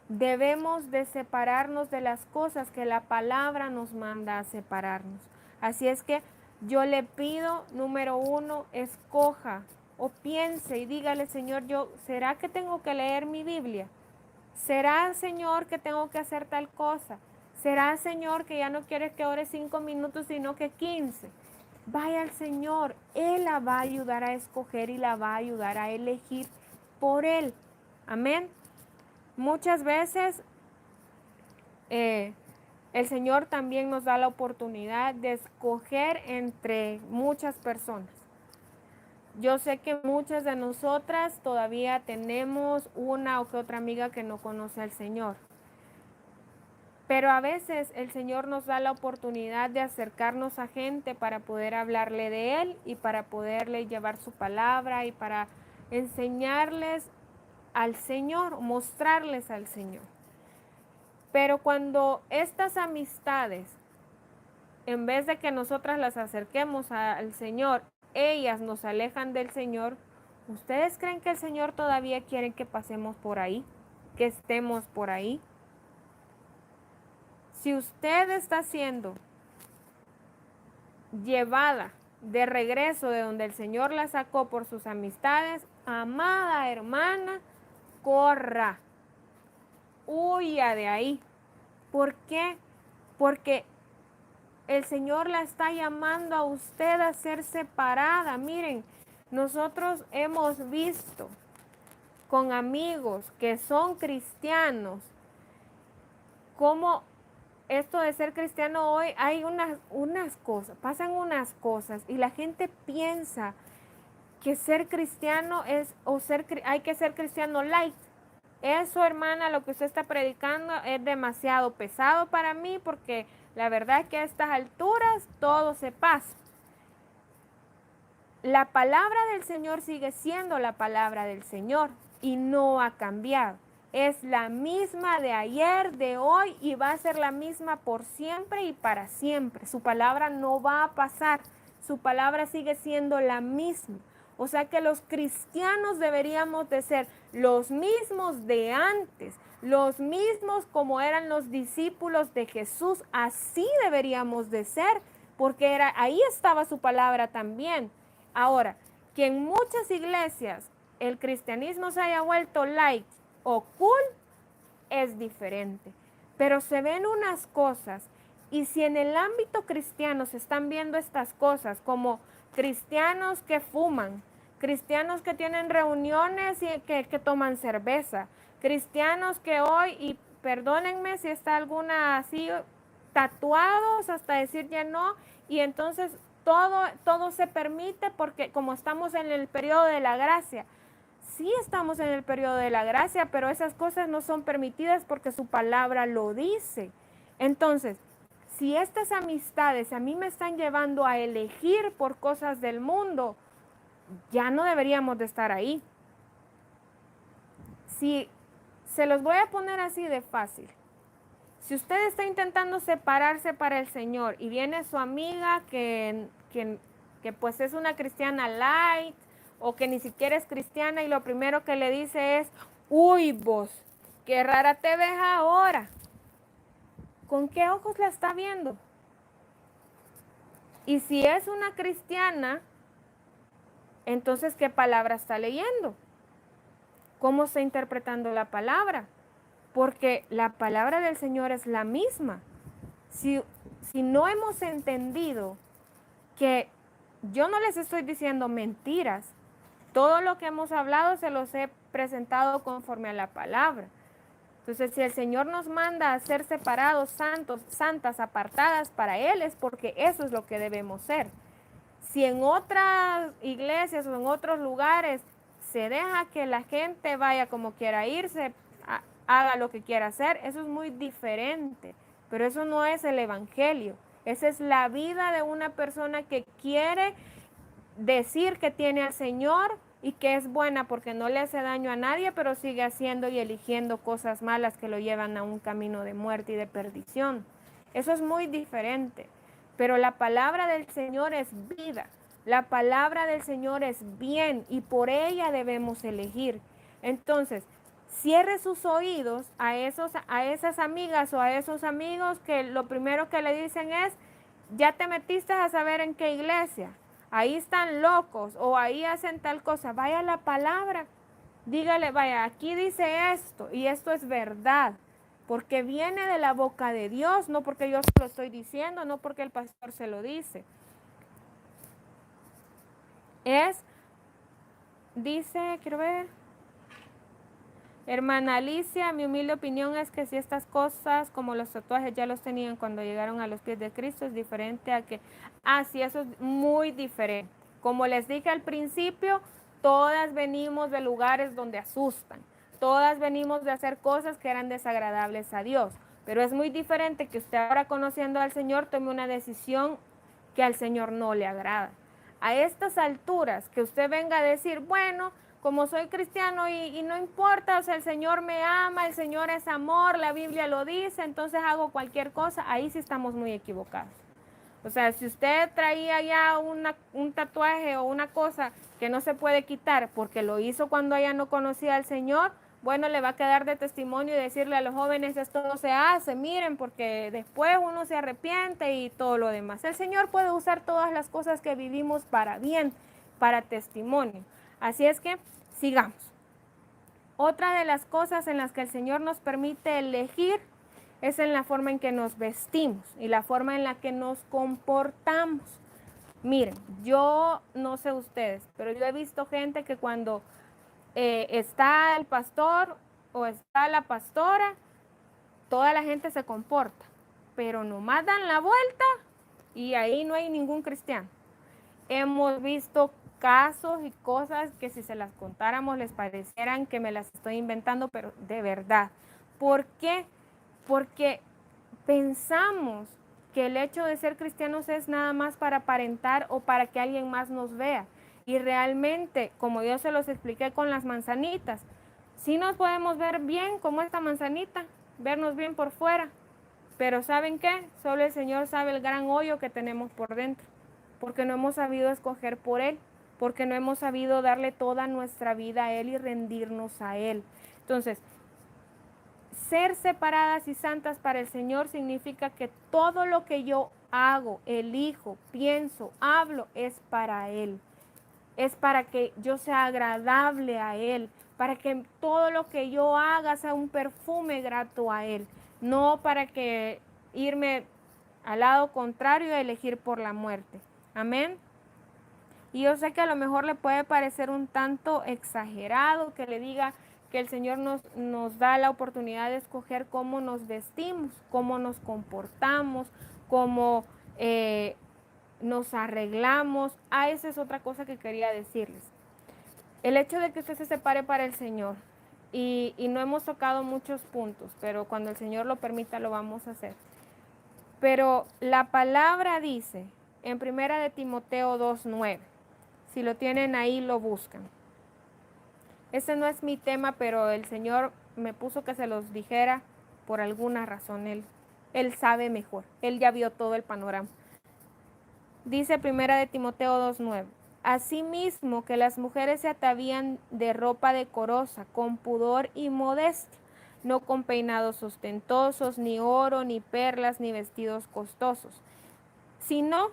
Debemos de separarnos de las cosas que la palabra nos manda a separarnos. Así es que yo le pido, número 1, escoja o piense y dígale, Señor, ¿será que tengo que leer mi Biblia? ¿Será, Señor, que tengo que hacer tal cosa? ¿Será, Señor, que ya no quieres que ore 5 minutos, sino que 15? Vaya al Señor, Él la va a ayudar a escoger y la va a ayudar a elegir por Él. Amén. Muchas veces el Señor también nos da la oportunidad de escoger entre muchas personas. Yo sé que muchas de nosotras todavía tenemos una o que otra amiga que no conoce al Señor. Pero a veces el Señor nos da la oportunidad de acercarnos a gente para poder hablarle de Él y para poderle llevar su palabra y para enseñarles al Señor, mostrarles al Señor. Pero cuando estas amistades, en vez de que nosotras las acerquemos al Señor, ellas nos alejan del Señor, ¿ustedes creen que el Señor todavía quiere que pasemos por ahí? ¿Que estemos por ahí? Si usted está siendo llevada de regreso de donde el Señor la sacó por sus amistades, amada hermana, corra, huya de ahí. ¿Por qué? Porque el Señor la está llamando a usted a ser separada. Miren, nosotros hemos visto con amigos que son cristianos cómo esto de ser cristiano hoy, hay unas cosas, pasan unas cosas y la gente piensa que ser cristiano es, hay que ser cristiano light. Eso, hermana, lo que usted está predicando es demasiado pesado para mí porque la verdad es que a estas alturas todo se pasa. La palabra del Señor sigue siendo la palabra del Señor y no ha cambiado. Es la misma de ayer, de hoy y va a ser la misma por siempre y para siempre. Su palabra no va a pasar. Su palabra sigue siendo la misma. O sea que los cristianos deberíamos de ser los mismos de antes, los mismos como eran los discípulos de Jesús. Así deberíamos de ser, porque ahí estaba su palabra también. Ahora, que en muchas iglesias el cristianismo se haya vuelto light o cool es diferente, pero se ven unas cosas y si en el ámbito cristiano se están viendo estas cosas como cristianos que fuman, cristianos que tienen reuniones y que toman cerveza, cristianos que hoy, y perdónenme si está alguna así, tatuados hasta decir ya no, y entonces todo se permite porque como estamos en el periodo de la gracia. Sí estamos en el periodo de la gracia, pero esas cosas no son permitidas porque su palabra lo dice. Entonces, si estas amistades a mí me están llevando a elegir por cosas del mundo, ya no deberíamos de estar ahí. Si se los voy a poner así de fácil. Si usted está intentando separarse para el Señor y viene su amiga que pues es una cristiana light o que ni siquiera es cristiana y lo primero que le dice es, uy vos, qué rara te ves ahora. ¿Con qué ojos la está viendo? Y si es una cristiana, entonces ¿qué palabra está leyendo? ¿Cómo está interpretando la palabra? Porque la palabra del Señor es la misma. Si no hemos entendido que yo no les estoy diciendo mentiras, todo lo que hemos hablado se los he presentado conforme a la palabra. Entonces, si el Señor nos manda a ser separados, santos, santas, apartadas para Él, es porque eso es lo que debemos ser. Si en otras iglesias o en otros lugares se deja que la gente vaya como quiera irse, haga lo que quiera hacer, eso es muy diferente. Pero eso no es el evangelio. Esa es la vida de una persona que quiere decir que tiene al Señor y que es buena porque no le hace daño a nadie, pero sigue haciendo y eligiendo cosas malas que lo llevan a un camino de muerte y de perdición. Eso es muy diferente. Pero la palabra del Señor es vida. La palabra del Señor es bien y por ella debemos elegir. Entonces, cierre sus oídos a esas amigas o a esos amigos que lo primero que le dicen es, ya te metiste a saber en qué iglesia, ahí están locos o ahí hacen tal cosa. Vaya a la palabra, dígale, vaya, aquí dice esto y esto es verdad, porque viene de la boca de Dios, no porque yo se lo estoy diciendo, no porque el pastor se lo dice. Dice, quiero ver, hermana Alicia, mi humilde opinión es que si estas cosas como los tatuajes ya los tenían cuando llegaron a los pies de Cristo, es diferente a que, sí, eso es muy diferente. Como les dije al principio, todas venimos de lugares donde asustan, todas venimos de hacer cosas que eran desagradables a Dios, pero es muy diferente que usted ahora conociendo al Señor tome una decisión que al Señor no le agrada. A estas alturas, que usted venga a decir, bueno, como soy cristiano y no importa, o sea, el Señor me ama, el Señor es amor, la Biblia lo dice, entonces hago cualquier cosa, ahí sí estamos muy equivocados. O sea, si usted traía ya un tatuaje o una cosa que no se puede quitar porque lo hizo cuando ella no conocía al Señor, bueno, le va a quedar de testimonio y decirle a los jóvenes, esto no se hace, miren, porque después uno se arrepiente y todo lo demás. El Señor puede usar todas las cosas que vivimos para bien, para testimonio. Así es que sigamos. Otra de las cosas en las que el Señor nos permite elegir es en la forma en que nos vestimos y la forma en la que nos comportamos. Miren, yo no sé ustedes, pero yo he visto gente que cuando está el pastor o está la pastora, toda la gente se comporta, pero nomás dan la vuelta y ahí no hay ningún cristiano. Hemos visto casos y cosas que si se las contáramos les parecieran que me las estoy inventando, pero de verdad. ¿Por qué? Porque pensamos que el hecho de ser cristianos es nada más para aparentar o para que alguien más nos vea. Y realmente, como yo se los expliqué con las manzanitas, sí nos podemos ver bien como esta manzanita, vernos bien por fuera, pero ¿saben qué? Solo el Señor sabe el gran hoyo que tenemos por dentro, porque no hemos sabido escoger por Él, porque no hemos sabido darle toda nuestra vida a Él y rendirnos a Él. Entonces, ser separadas y santas para el Señor significa que todo lo que yo hago, elijo, pienso, hablo, es para Él. Es para que yo sea agradable a Él, para que todo lo que yo haga sea un perfume grato a Él, no para que irme al lado contrario y elegir por la muerte. Amén. Y yo sé que a lo mejor le puede parecer un tanto exagerado que le diga que el Señor nos da la oportunidad de escoger cómo nos vestimos, cómo nos comportamos, cómo nos arreglamos. Ah, esa es otra cosa que quería decirles. El hecho de que usted se separe para el Señor, y no hemos tocado muchos puntos, pero cuando el Señor lo permita lo vamos a hacer. Pero la palabra dice en 1 de Timoteo 2:9, si lo tienen ahí lo buscan. Ese no es mi tema, pero el Señor me puso que se los dijera por alguna razón. Él sabe mejor, Él ya vio todo el panorama. Dice 1 de Timoteo 2:9. Asimismo que las mujeres se atavían de ropa decorosa, con pudor y modestia, no con peinados ostentosos, ni oro, ni perlas, ni vestidos costosos, sino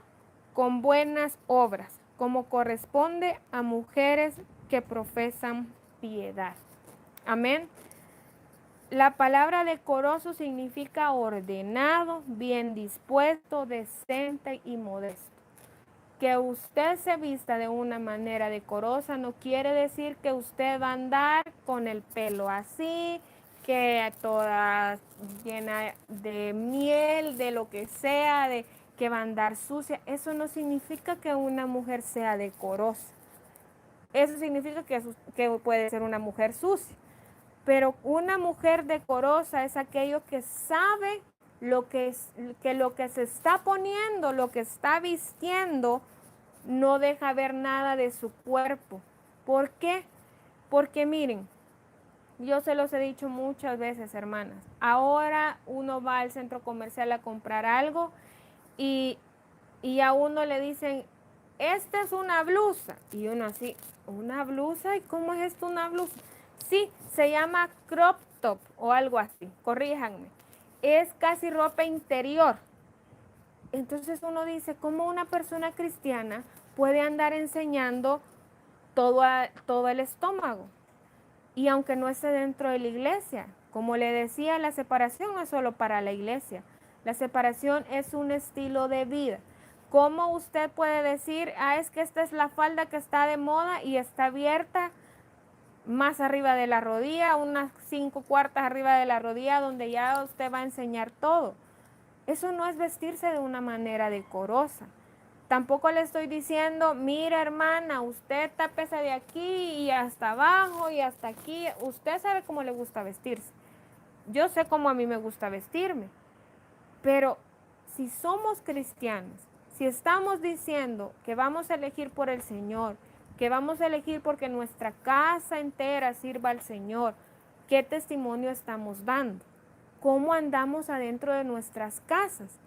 con buenas obras, como corresponde a mujeres que profesan piedad. Amén. La palabra decoroso significa ordenado, bien dispuesto, decente y modesto. Que usted se vista de una manera decorosa no quiere decir que usted va a andar con el pelo así, que toda llena de miel, de lo que sea, de que va a andar sucia. Eso no significa que una mujer sea decorosa. Eso significa que puede ser una mujer sucia. Pero una mujer decorosa es aquello que sabe lo que se está poniendo, lo que está vistiendo, no deja ver nada de su cuerpo. ¿Por qué? Porque miren, yo se los he dicho muchas veces, hermanas. Ahora uno va al centro comercial a comprar algo y a uno le dicen, esta es una blusa. Y uno así, ¿una blusa? ¿Y cómo es esto una blusa? Sí, se llama crop top o algo así, corríjanme. Es casi ropa interior. Entonces uno dice, ¿cómo una persona cristiana puede andar enseñando todo el estómago? Y aunque no esté dentro de la iglesia, como le decía, la separación no es solo para la iglesia. La separación es un estilo de vida. ¿Cómo usted puede decir, es que esta es la falda que está de moda y está abierta más arriba de la rodilla, unas 5/4 arriba de la rodilla, donde ya usted va a enseñar todo? Eso no es vestirse de una manera decorosa. Tampoco le estoy diciendo, mira hermana, usted tápese de aquí y hasta abajo y hasta aquí. Usted sabe cómo le gusta vestirse. Yo sé cómo a mí me gusta vestirme. Pero si somos cristianos, si estamos diciendo que vamos a elegir por el Señor, que vamos a elegir porque nuestra casa entera sirva al Señor, ¿qué testimonio estamos dando? ¿Cómo andamos adentro de nuestras casas?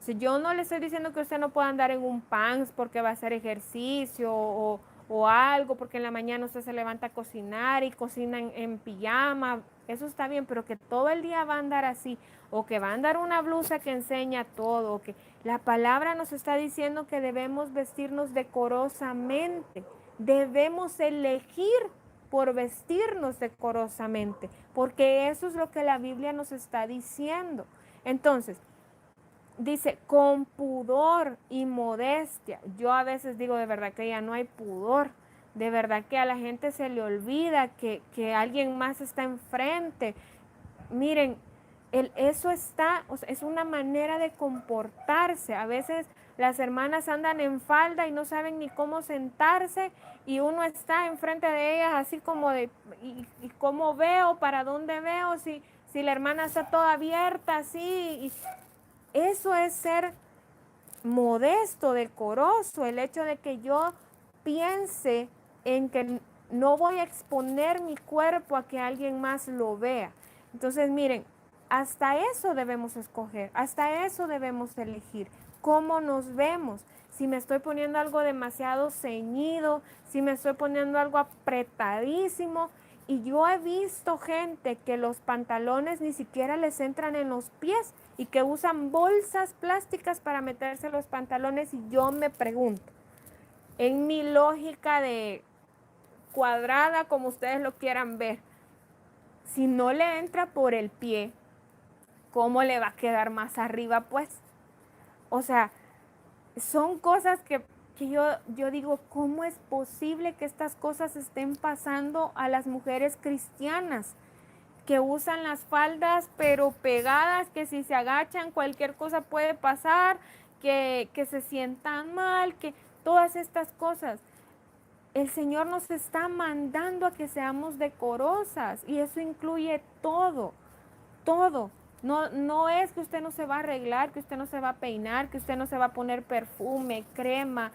Si yo no le estoy diciendo que usted no pueda andar en un pants porque va a hacer ejercicio o algo, porque en la mañana usted se levanta a cocinar y cocina en pijama, eso está bien, pero que todo el día va a andar así, o que va a andar una blusa que enseña todo, o que la palabra nos está diciendo que debemos vestirnos decorosamente, debemos elegir por vestirnos decorosamente, porque eso es lo que la Biblia nos está diciendo. Entonces, dice, con pudor y modestia. Yo a veces digo, de verdad que ya no hay pudor. De verdad que a la gente se le olvida que alguien más está enfrente. Miren, Eso está, o sea, es una manera de comportarse. A veces las hermanas andan en falda y no saben ni cómo sentarse y uno está enfrente de ellas así como de, y cómo veo, para dónde veo, si la hermana está toda abierta así. Y eso es ser modesto, decoroso, el hecho de que yo piense en que no voy a exponer mi cuerpo a que alguien más lo vea. Entonces, miren, hasta eso debemos escoger, hasta eso debemos elegir, cómo nos vemos. Si me estoy poniendo algo demasiado ceñido, si me estoy poniendo algo apretadísimo. Y yo he visto gente que los pantalones ni siquiera les entran en los pies y que usan bolsas plásticas para meterse los pantalones. Y yo me pregunto, en mi lógica de cuadrada, como ustedes lo quieran ver, si no le entra por el pie, ¿cómo le va a quedar más arriba, pues? O sea, son cosas que yo digo, ¿cómo es posible que estas cosas estén pasando a las mujeres cristianas? Que usan las faldas pero pegadas, que si se agachan cualquier cosa puede pasar, que se sientan mal, que todas estas cosas. El Señor nos está mandando a que seamos decorosas y eso incluye todo, todo. No, no es que usted no se va a arreglar, que usted no se va a peinar, que usted no se va a poner perfume, crema.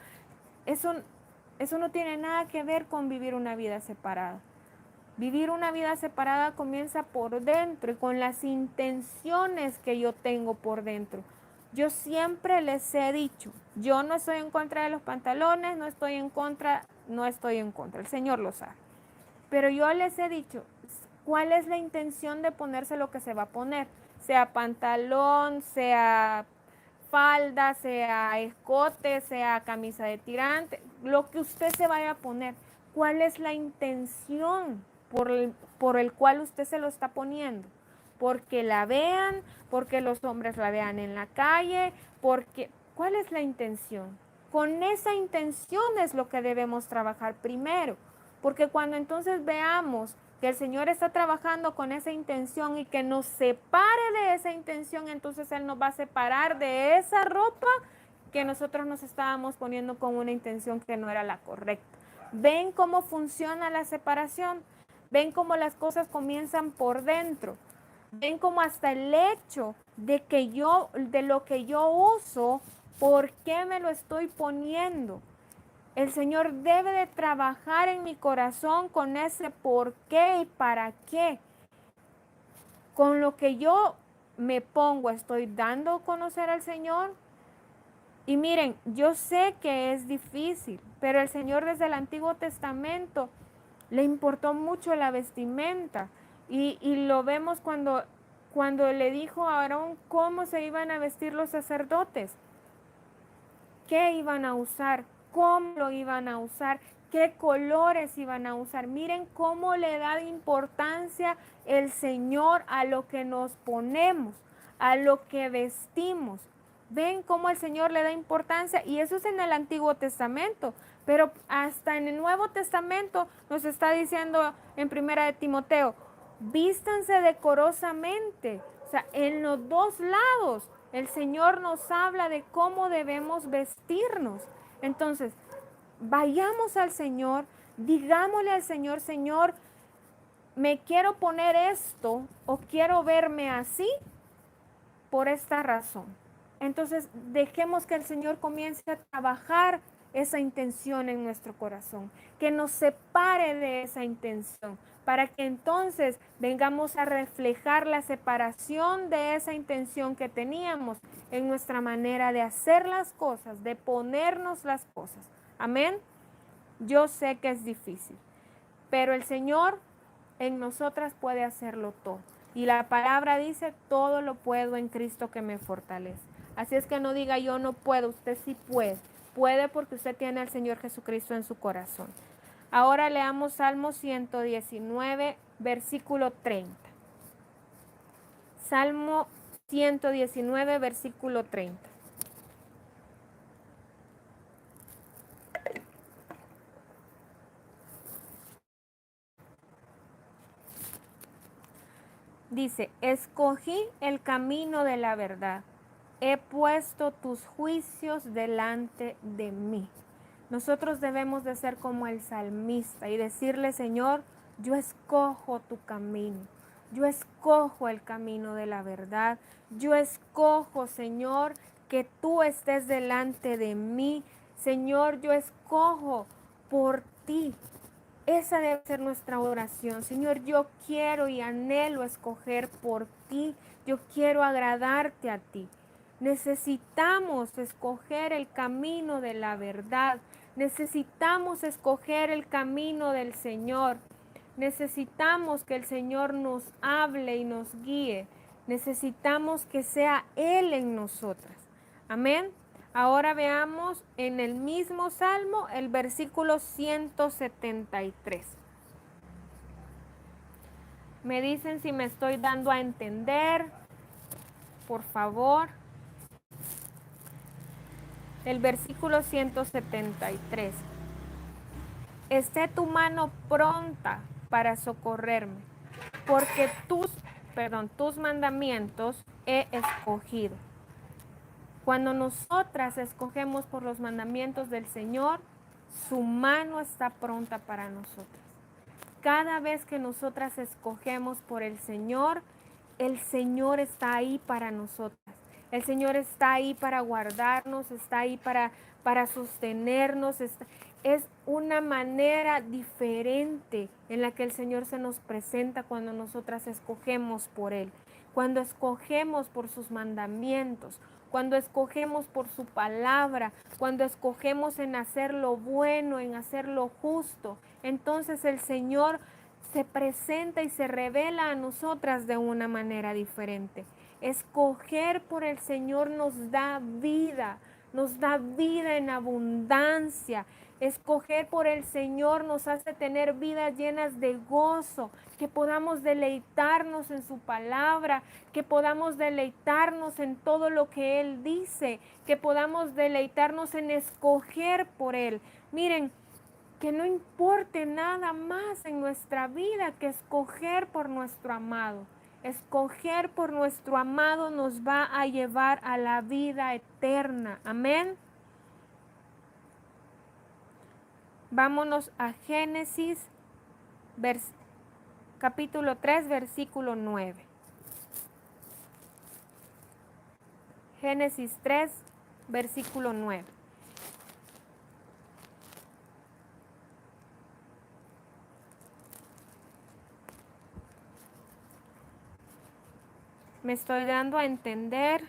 Eso, eso no tiene nada que ver con vivir una vida separada. Vivir una vida separada comienza por dentro y con las intenciones que yo tengo por dentro. Yo siempre les he dicho, yo no estoy en contra de los pantalones, no estoy en contra, el Señor lo sabe. Pero yo les he dicho, ¿cuál es la intención de ponerse lo que se va a poner? Sea pantalón, sea falda, sea escote, sea camisa de tirante, lo que usted se vaya a poner. ¿Cuál es la intención por el cual usted se lo está poniendo? Porque la vean, porque los hombres la vean en la calle, porque ¿cuál es la intención? Con esa intención es lo que debemos trabajar primero, porque cuando entonces veamos que el Señor está trabajando con esa intención y que nos separe de esa intención, entonces Él nos va a separar de esa ropa que nosotros nos estábamos poniendo con una intención que no era la correcta. ¿Ven cómo funciona la separación? ¿Ven cómo las cosas comienzan por dentro? ¿Ven cómo hasta el hecho de que de lo que yo uso, por qué me lo estoy poniendo? El Señor debe de trabajar en mi corazón con ese por qué y para qué. Con lo que yo me pongo, estoy dando a conocer al Señor. Y miren, yo sé que es difícil, pero el Señor desde el Antiguo Testamento le importó mucho la vestimenta. Y lo vemos cuando le dijo a Aarón cómo se iban a vestir los sacerdotes, qué iban a usar, cómo lo iban a usar, qué colores iban a usar. Miren cómo le da importancia el Señor a lo que nos ponemos, a lo que vestimos. Ven cómo el Señor le da importancia y eso es en el Antiguo Testamento, pero hasta en el Nuevo Testamento nos está diciendo en Primera de Timoteo, vístanse decorosamente, o sea, en los dos lados. El Señor nos habla de cómo debemos vestirnos. Entonces, vayamos al Señor, digámosle al Señor, Señor, me quiero poner esto o quiero verme así por esta razón. Entonces, dejemos que el Señor comience a trabajar esa intención en nuestro corazón, que nos separe de esa intención, para que entonces vengamos a reflejar la separación de esa intención que teníamos en nuestra manera de hacer las cosas, de ponernos las cosas. Amén. Yo sé que es difícil, pero el Señor en nosotras puede hacerlo todo. Y la palabra dice, todo lo puedo en Cristo que me fortalece. Así es que no diga yo no puedo, usted sí puede. Puede porque usted tiene al Señor Jesucristo en su corazón. Ahora leamos Salmo 119, versículo 30. Salmo 119, versículo 30. Dice, escogí el camino de la verdad. He puesto tus juicios delante de mí. Nosotros debemos de ser como el salmista y decirle, Señor, yo escojo tu camino. Yo escojo el camino de la verdad. Yo escojo, Señor, que tú estés delante de mí. Señor, yo escojo por ti. Esa debe ser nuestra oración. Señor, yo quiero y anhelo escoger por ti. Yo quiero agradarte a ti. Necesitamos escoger el camino de la verdad. Necesitamos escoger el camino del Señor. Necesitamos que el Señor nos hable y nos guíe. Necesitamos que sea Él en nosotras. Amén. Ahora veamos en el mismo Salmo el versículo 173. Me dicen si me estoy dando a entender, por favor. El versículo 173. Esté tu mano pronta para socorrerme, porque tus mandamientos he escogido. Cuando nosotras escogemos por los mandamientos del Señor, su mano está pronta para nosotras. Cada vez que nosotras escogemos por el Señor está ahí para nosotras. El Señor está ahí para guardarnos, está ahí para sostenernos. Es una manera diferente en la que el Señor se nos presenta cuando nosotras escogemos por Él, cuando escogemos por sus mandamientos, cuando escogemos por su palabra, cuando escogemos en hacer lo bueno, en hacer lo justo. Entonces el Señor se presenta y se revela a nosotras de una manera diferente. Escoger por el Señor nos da vida en abundancia. Escoger por el Señor nos hace tener vidas llenas de gozo, que podamos deleitarnos en su palabra, que podamos deleitarnos en todo lo que Él dice, que podamos deleitarnos en escoger por Él. Miren, que no importe nada más en nuestra vida que escoger por nuestro amado. Escoger por nuestro amado nos va a llevar a la vida eterna. Amén. Vámonos a Génesis, capítulo 3, versículo 9. Génesis 3, versículo 9. Me estoy dando a entender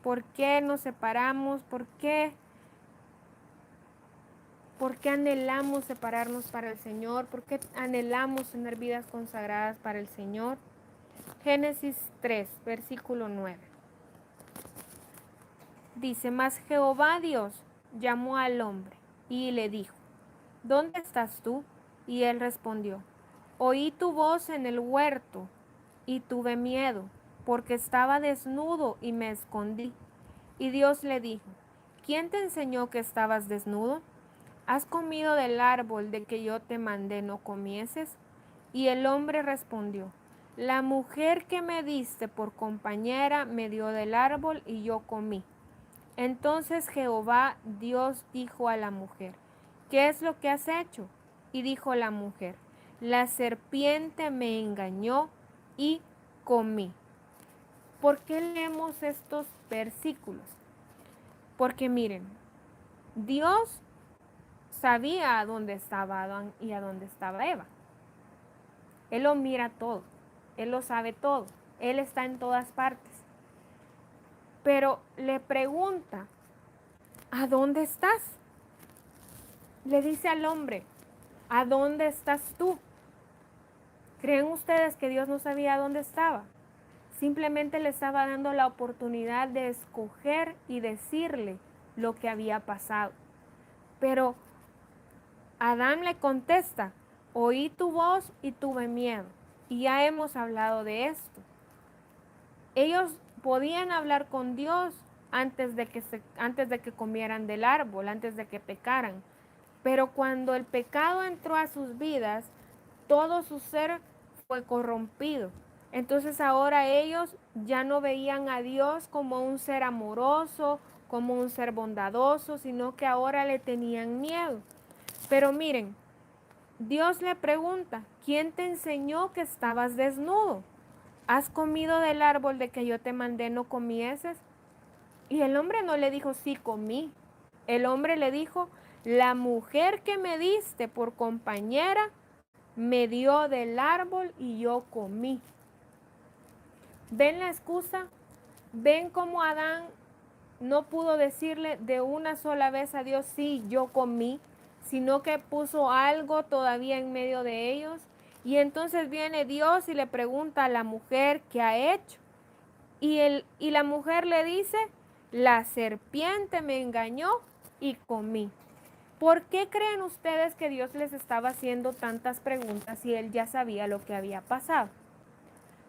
por qué nos separamos, por qué anhelamos separarnos para el Señor, por qué anhelamos tener vidas consagradas para el Señor. Génesis 3, versículo 9. Dice, mas Jehová Dios llamó al hombre y le dijo, ¿dónde estás tú? Y él respondió, oí tu voz en el huerto y tuve miedo, porque estaba desnudo y me escondí. Y Dios le dijo, ¿quién te enseñó que estabas desnudo? ¿Has comido del árbol de que yo te mandé no comieses? Y el hombre respondió, la mujer que me diste por compañera me dio del árbol y yo comí. Entonces Jehová Dios dijo a la mujer, ¿qué es lo que has hecho? Y dijo la mujer, la serpiente me engañó y comí. ¿Por qué leemos estos versículos? Porque miren, Dios sabía a dónde estaba Adán y a dónde estaba Eva. Él lo mira todo, Él lo sabe todo, Él está en todas partes. Pero le pregunta, ¿a dónde estás? Le dice al hombre, ¿a dónde estás tú? ¿Creen ustedes que Dios no sabía dónde estaba? Simplemente le estaba dando la oportunidad de escoger y decirle lo que había pasado. Pero Adán le contesta, oí tu voz y tuve miedo. Y ya hemos hablado de esto. Ellos podían hablar con Dios antes de que comieran del árbol, antes de que pecaran. Pero cuando el pecado entró a sus vidas, todo su ser fue corrompido. Entonces ahora ellos ya no veían a Dios como un ser amoroso, como un ser bondadoso, sino que ahora le tenían miedo. Pero miren, Dios le pregunta, ¿quién te enseñó que estabas desnudo? ¿Has comido del árbol de que yo te mandé no comieses? Y el hombre no le dijo, sí comí. El hombre le dijo, la mujer que me diste por compañera me dio del árbol y yo comí. ¿Ven la excusa? ¿Ven cómo Adán no pudo decirle de una sola vez a Dios, sí, yo comí, sino que puso algo todavía en medio de ellos? Y entonces viene Dios y le pregunta a la mujer qué ha hecho. Y la mujer le dice, la serpiente me engañó y comí. ¿Por qué creen ustedes que Dios les estaba haciendo tantas preguntas si Él ya sabía lo que había pasado?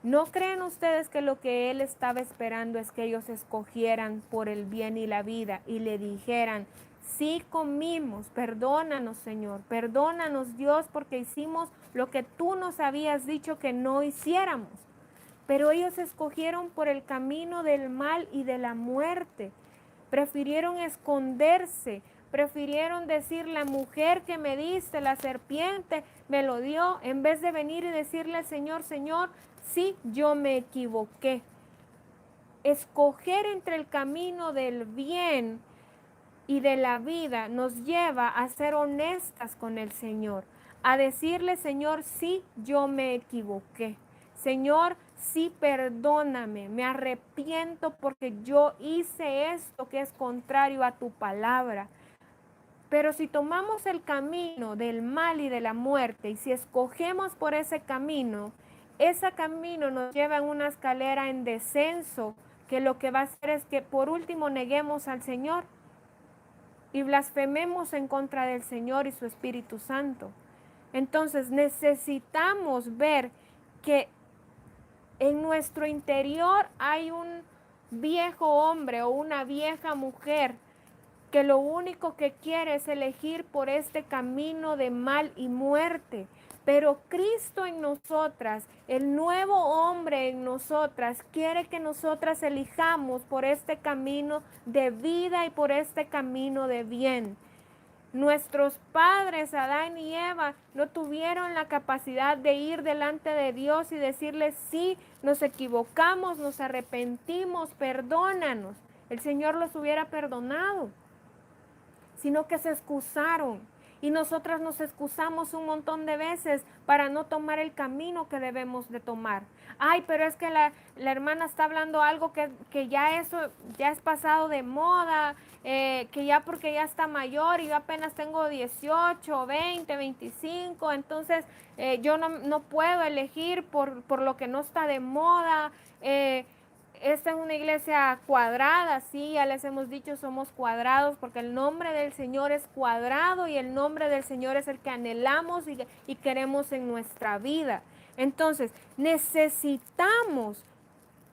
¿No creen ustedes que lo que Él estaba esperando es que ellos escogieran por el bien y la vida y le dijeran, sí comimos, perdónanos Señor, perdónanos Dios porque hicimos lo que tú nos habías dicho que no hiciéramos? Pero ellos escogieron por el camino del mal y de la muerte. Prefirieron esconderse, prefirieron decir, la mujer que me diste, la serpiente, me lo dio, en vez de venir y decirle al Señor, Señor, sí, yo me equivoqué. Escoger entre el camino del bien y de la vida nos lleva a ser honestas con el Señor, a decirle, Señor, sí, yo me equivoqué. Señor, sí, perdóname, me arrepiento porque yo hice esto que es contrario a tu palabra. Pero si tomamos el camino del mal y de la muerte y si escogemos por ese camino nos lleva en una escalera en descenso que lo que va a hacer es que por último neguemos al Señor y blasfememos en contra del Señor y su Espíritu Santo. Entonces necesitamos ver que en nuestro interior hay un viejo hombre o una vieja mujer que lo único que quiere es elegir por este camino de mal y muerte. Pero Cristo en nosotras, el nuevo hombre en nosotras, quiere que nosotras elijamos por este camino de vida y por este camino de bien. Nuestros padres, Adán y Eva, no tuvieron la capacidad de ir delante de Dios y decirle, sí, nos equivocamos, nos arrepentimos, perdónanos. El Señor los hubiera perdonado, sino que se excusaron. Y nosotras nos excusamos un montón de veces para no tomar el camino que debemos de tomar. Ay, pero es que la hermana está hablando algo que ya eso ya es pasado de moda, que ya porque ya está mayor y yo apenas tengo 18, 20, 25, entonces yo no puedo elegir por lo que no está de moda. Esta es una iglesia cuadrada, sí, ya les hemos dicho, somos cuadrados porque el nombre del Señor es cuadrado y el nombre del Señor es el que anhelamos y queremos en nuestra vida. Entonces, necesitamos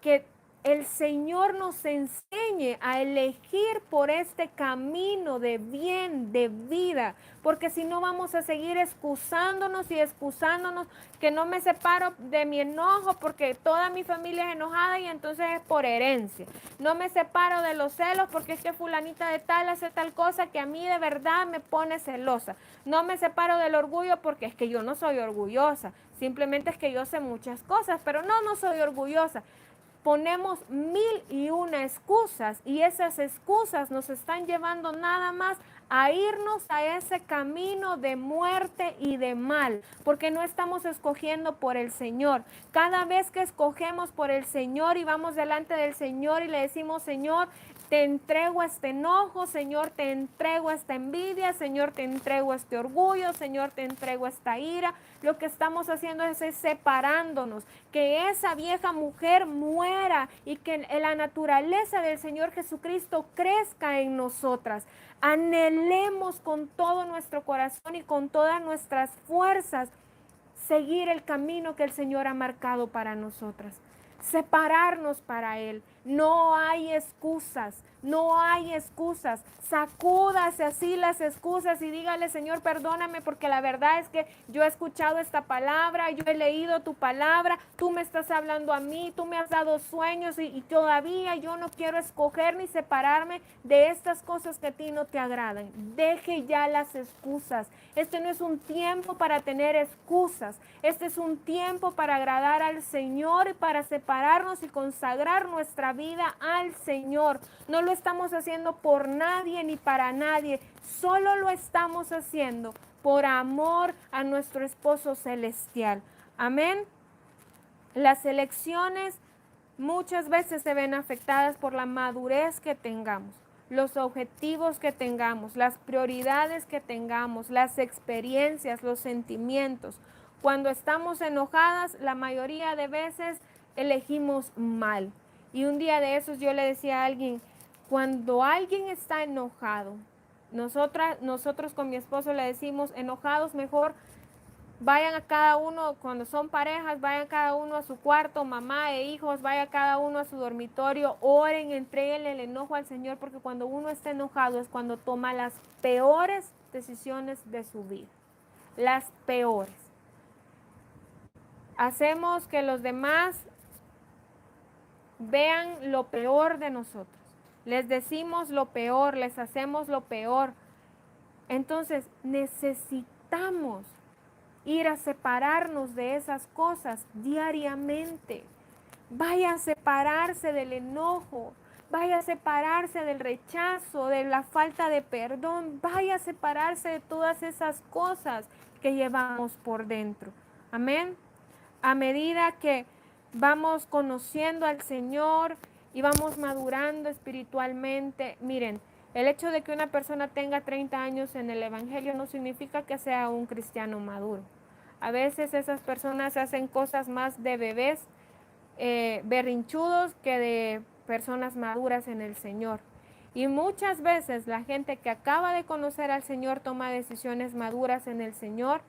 que el Señor nos enseñe a elegir por este camino de bien, de vida, porque si no vamos a seguir excusándonos y excusándonos, que no me separo de mi enojo porque toda mi familia es enojada y entonces es por herencia. No me separo de los celos porque es que fulanita de tal hace tal cosa que a mí de verdad me pone celosa. No me separo del orgullo porque es que yo no soy orgullosa, simplemente es que yo sé muchas cosas, pero no soy orgullosa. Ponemos 1001 excusas y esas excusas nos están llevando nada más a irnos a ese camino de muerte y de mal, porque no estamos escogiendo por el Señor. Cada vez que escogemos por el Señor y vamos delante del Señor y le decimos, Señor, te entrego este enojo, Señor, te entrego esta envidia, Señor, te entrego este orgullo, Señor, te entrego esta ira. Lo que estamos haciendo es separándonos, que esa vieja mujer muera y que la naturaleza del Señor Jesucristo crezca en nosotras. Anhelemos con todo nuestro corazón y con todas nuestras fuerzas seguir el camino que el Señor ha marcado para nosotras. Separarnos para Él. No hay excusas, no hay excusas. Sacúdase así las excusas y dígale, Señor, perdóname porque la verdad es que yo he escuchado esta palabra, yo he leído tu palabra, tú me estás hablando a mí, tú me has dado sueños y todavía yo no quiero escoger ni separarme de estas cosas que a ti no te agradan. Deje ya las excusas. Este no es un tiempo para tener excusas. Este es un tiempo para agradar al Señor y para separarnos y consagrar nuestra vida al Señor. No lo estamos haciendo por nadie ni para nadie. Solo lo estamos haciendo por amor a nuestro esposo celestial. Amén. Las elecciones muchas veces se ven afectadas por la madurez que tengamos, los objetivos que tengamos, las prioridades que tengamos, las experiencias, los sentimientos. Cuando estamos enojadas, la mayoría de veces elegimos mal. Y un día de esos yo le decía a alguien, cuando alguien está enojado, nosotros con mi esposo le decimos, enojados mejor vayan a cada uno, cuando son parejas, vayan cada uno a su cuarto, mamá e hijos, vaya cada uno a su dormitorio, oren, entreguen el enojo al Señor, porque cuando uno está enojado es cuando toma las peores decisiones de su vida, las peores. Hacemos que los demás vean lo peor de nosotros, les decimos lo peor, les hacemos lo peor. Entonces necesitamos ir a separarnos de esas cosas diariamente. Vaya a separarse del enojo, vaya a separarse del rechazo, de la falta de perdón, vaya a separarse de todas esas cosas que llevamos por dentro. Amén. A medida que vamos conociendo al Señor y vamos madurando espiritualmente, miren, el hecho de que una persona tenga 30 años en el Evangelio no significa que sea un cristiano maduro. A veces esas personas hacen cosas más de bebés berrinchudos que de personas maduras en el Señor. Y muchas veces la gente que acaba de conocer al Señor toma decisiones maduras en el Señor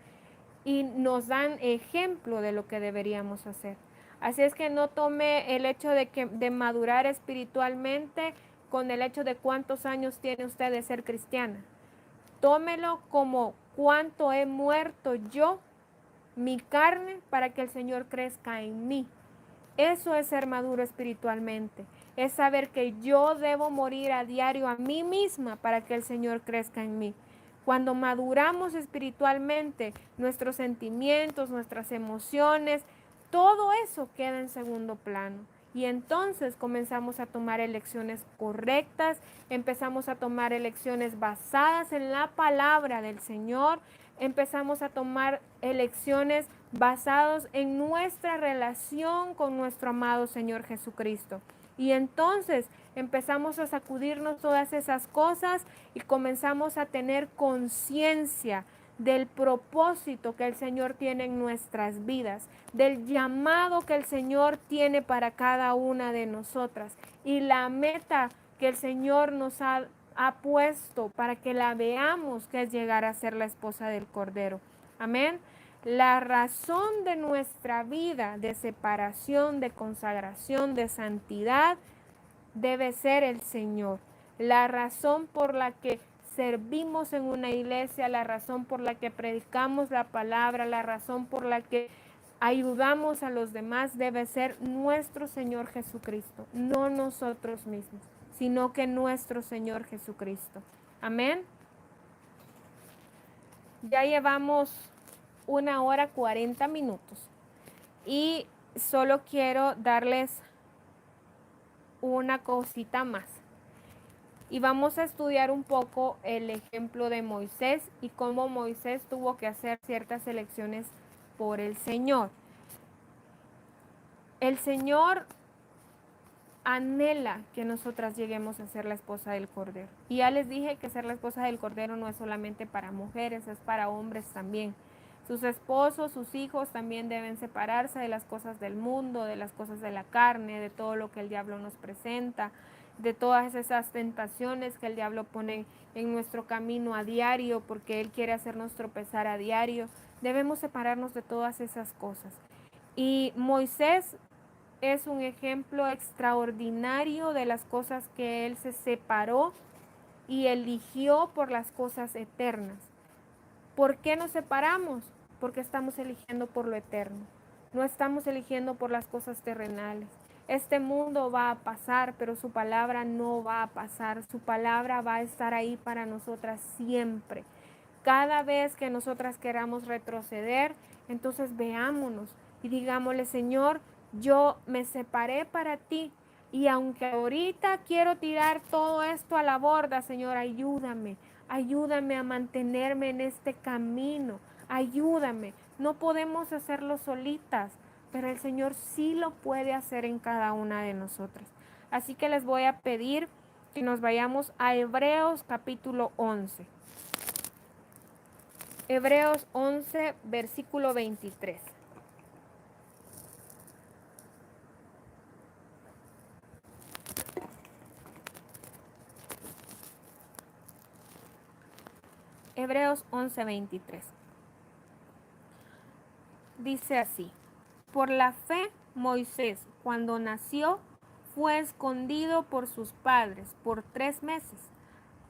y nos dan ejemplo de lo que deberíamos hacer. Así es que no tome el hecho de madurar espiritualmente con el hecho de cuántos años tiene usted de ser cristiana. Tómelo como cuánto he muerto yo, mi carne, para que el Señor crezca en mí. Eso es ser maduro espiritualmente. Es saber que yo debo morir a diario a mí misma para que el Señor crezca en mí. Cuando maduramos espiritualmente, nuestros sentimientos, nuestras emociones, todo eso queda en segundo plano. Y entonces comenzamos a tomar elecciones correctas, empezamos a tomar elecciones basadas en la palabra del Señor, empezamos a tomar elecciones basadas en nuestra relación con nuestro amado Señor Jesucristo. Y entonces empezamos a sacudirnos todas esas cosas y comenzamos a tener conciencia del propósito que el Señor tiene en nuestras vidas, del llamado que el Señor tiene para cada una de nosotras y la meta que el Señor nos ha puesto para que la veamos, que es llegar a ser la esposa del Cordero. Amén. La razón de nuestra vida de separación, de consagración, de santidad, debe ser el Señor. La razón por la que servimos en una iglesia, la razón por la que predicamos la palabra, la razón por la que ayudamos a los demás debe ser nuestro Señor Jesucristo, no nosotros mismos, sino que nuestro Señor Jesucristo. Amén. Ya llevamos 1 hora 40 minutos y solo quiero darles una cosita más. Y vamos a estudiar un poco el ejemplo de Moisés y cómo Moisés tuvo que hacer ciertas elecciones por el Señor. El Señor anhela que nosotras lleguemos a ser la esposa del Cordero. Y ya les dije que ser la esposa del Cordero no es solamente para mujeres, es para hombres también. Sus esposos, sus hijos también deben separarse de las cosas del mundo, de las cosas de la carne, de todo lo que el diablo nos presenta, de todas esas tentaciones que el diablo pone en nuestro camino a diario, porque él quiere hacernos tropezar a diario. Debemos separarnos de todas esas cosas. Y Moisés es un ejemplo extraordinario de las cosas que Él se separó y eligió por las cosas eternas. ¿Por qué nos separamos? Porque estamos eligiendo por lo eterno. No estamos eligiendo por las cosas terrenales. Este mundo va a pasar, pero su palabra no va a pasar. Su palabra va a estar ahí para nosotras siempre. Cada vez que nosotras queramos retroceder, entonces veámonos y digámosle, Señor, yo me separé para ti. Y aunque ahorita quiero tirar todo esto a la borda, Señor, ayúdame. Ayúdame a mantenerme en este camino. Ayúdame. No podemos hacerlo solitas, pero el Señor sí lo puede hacer en cada una de nosotras. Así que les voy a pedir que nos vayamos a Hebreos capítulo 11. Hebreos 11, versículo 23. Hebreos 11, 23. Dice así: por la fe, Moisés, cuando nació, fue escondido por sus padres por 3 meses,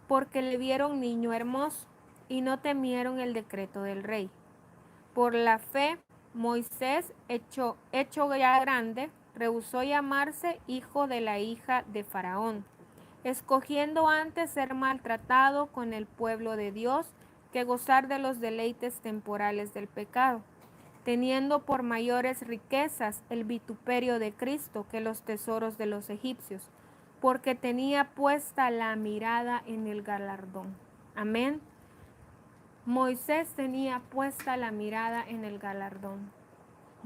porque le vieron niño hermoso y no temieron el decreto del rey. Por la fe, Moisés, hecho ya grande, rehusó llamarse hijo de la hija de Faraón, escogiendo antes ser maltratado con el pueblo de Dios que gozar de los deleites temporales del pecado, teniendo por mayores riquezas el vituperio de Cristo que los tesoros de los egipcios, porque tenía puesta la mirada en el galardón. Amén. Moisés tenía puesta la mirada en el galardón.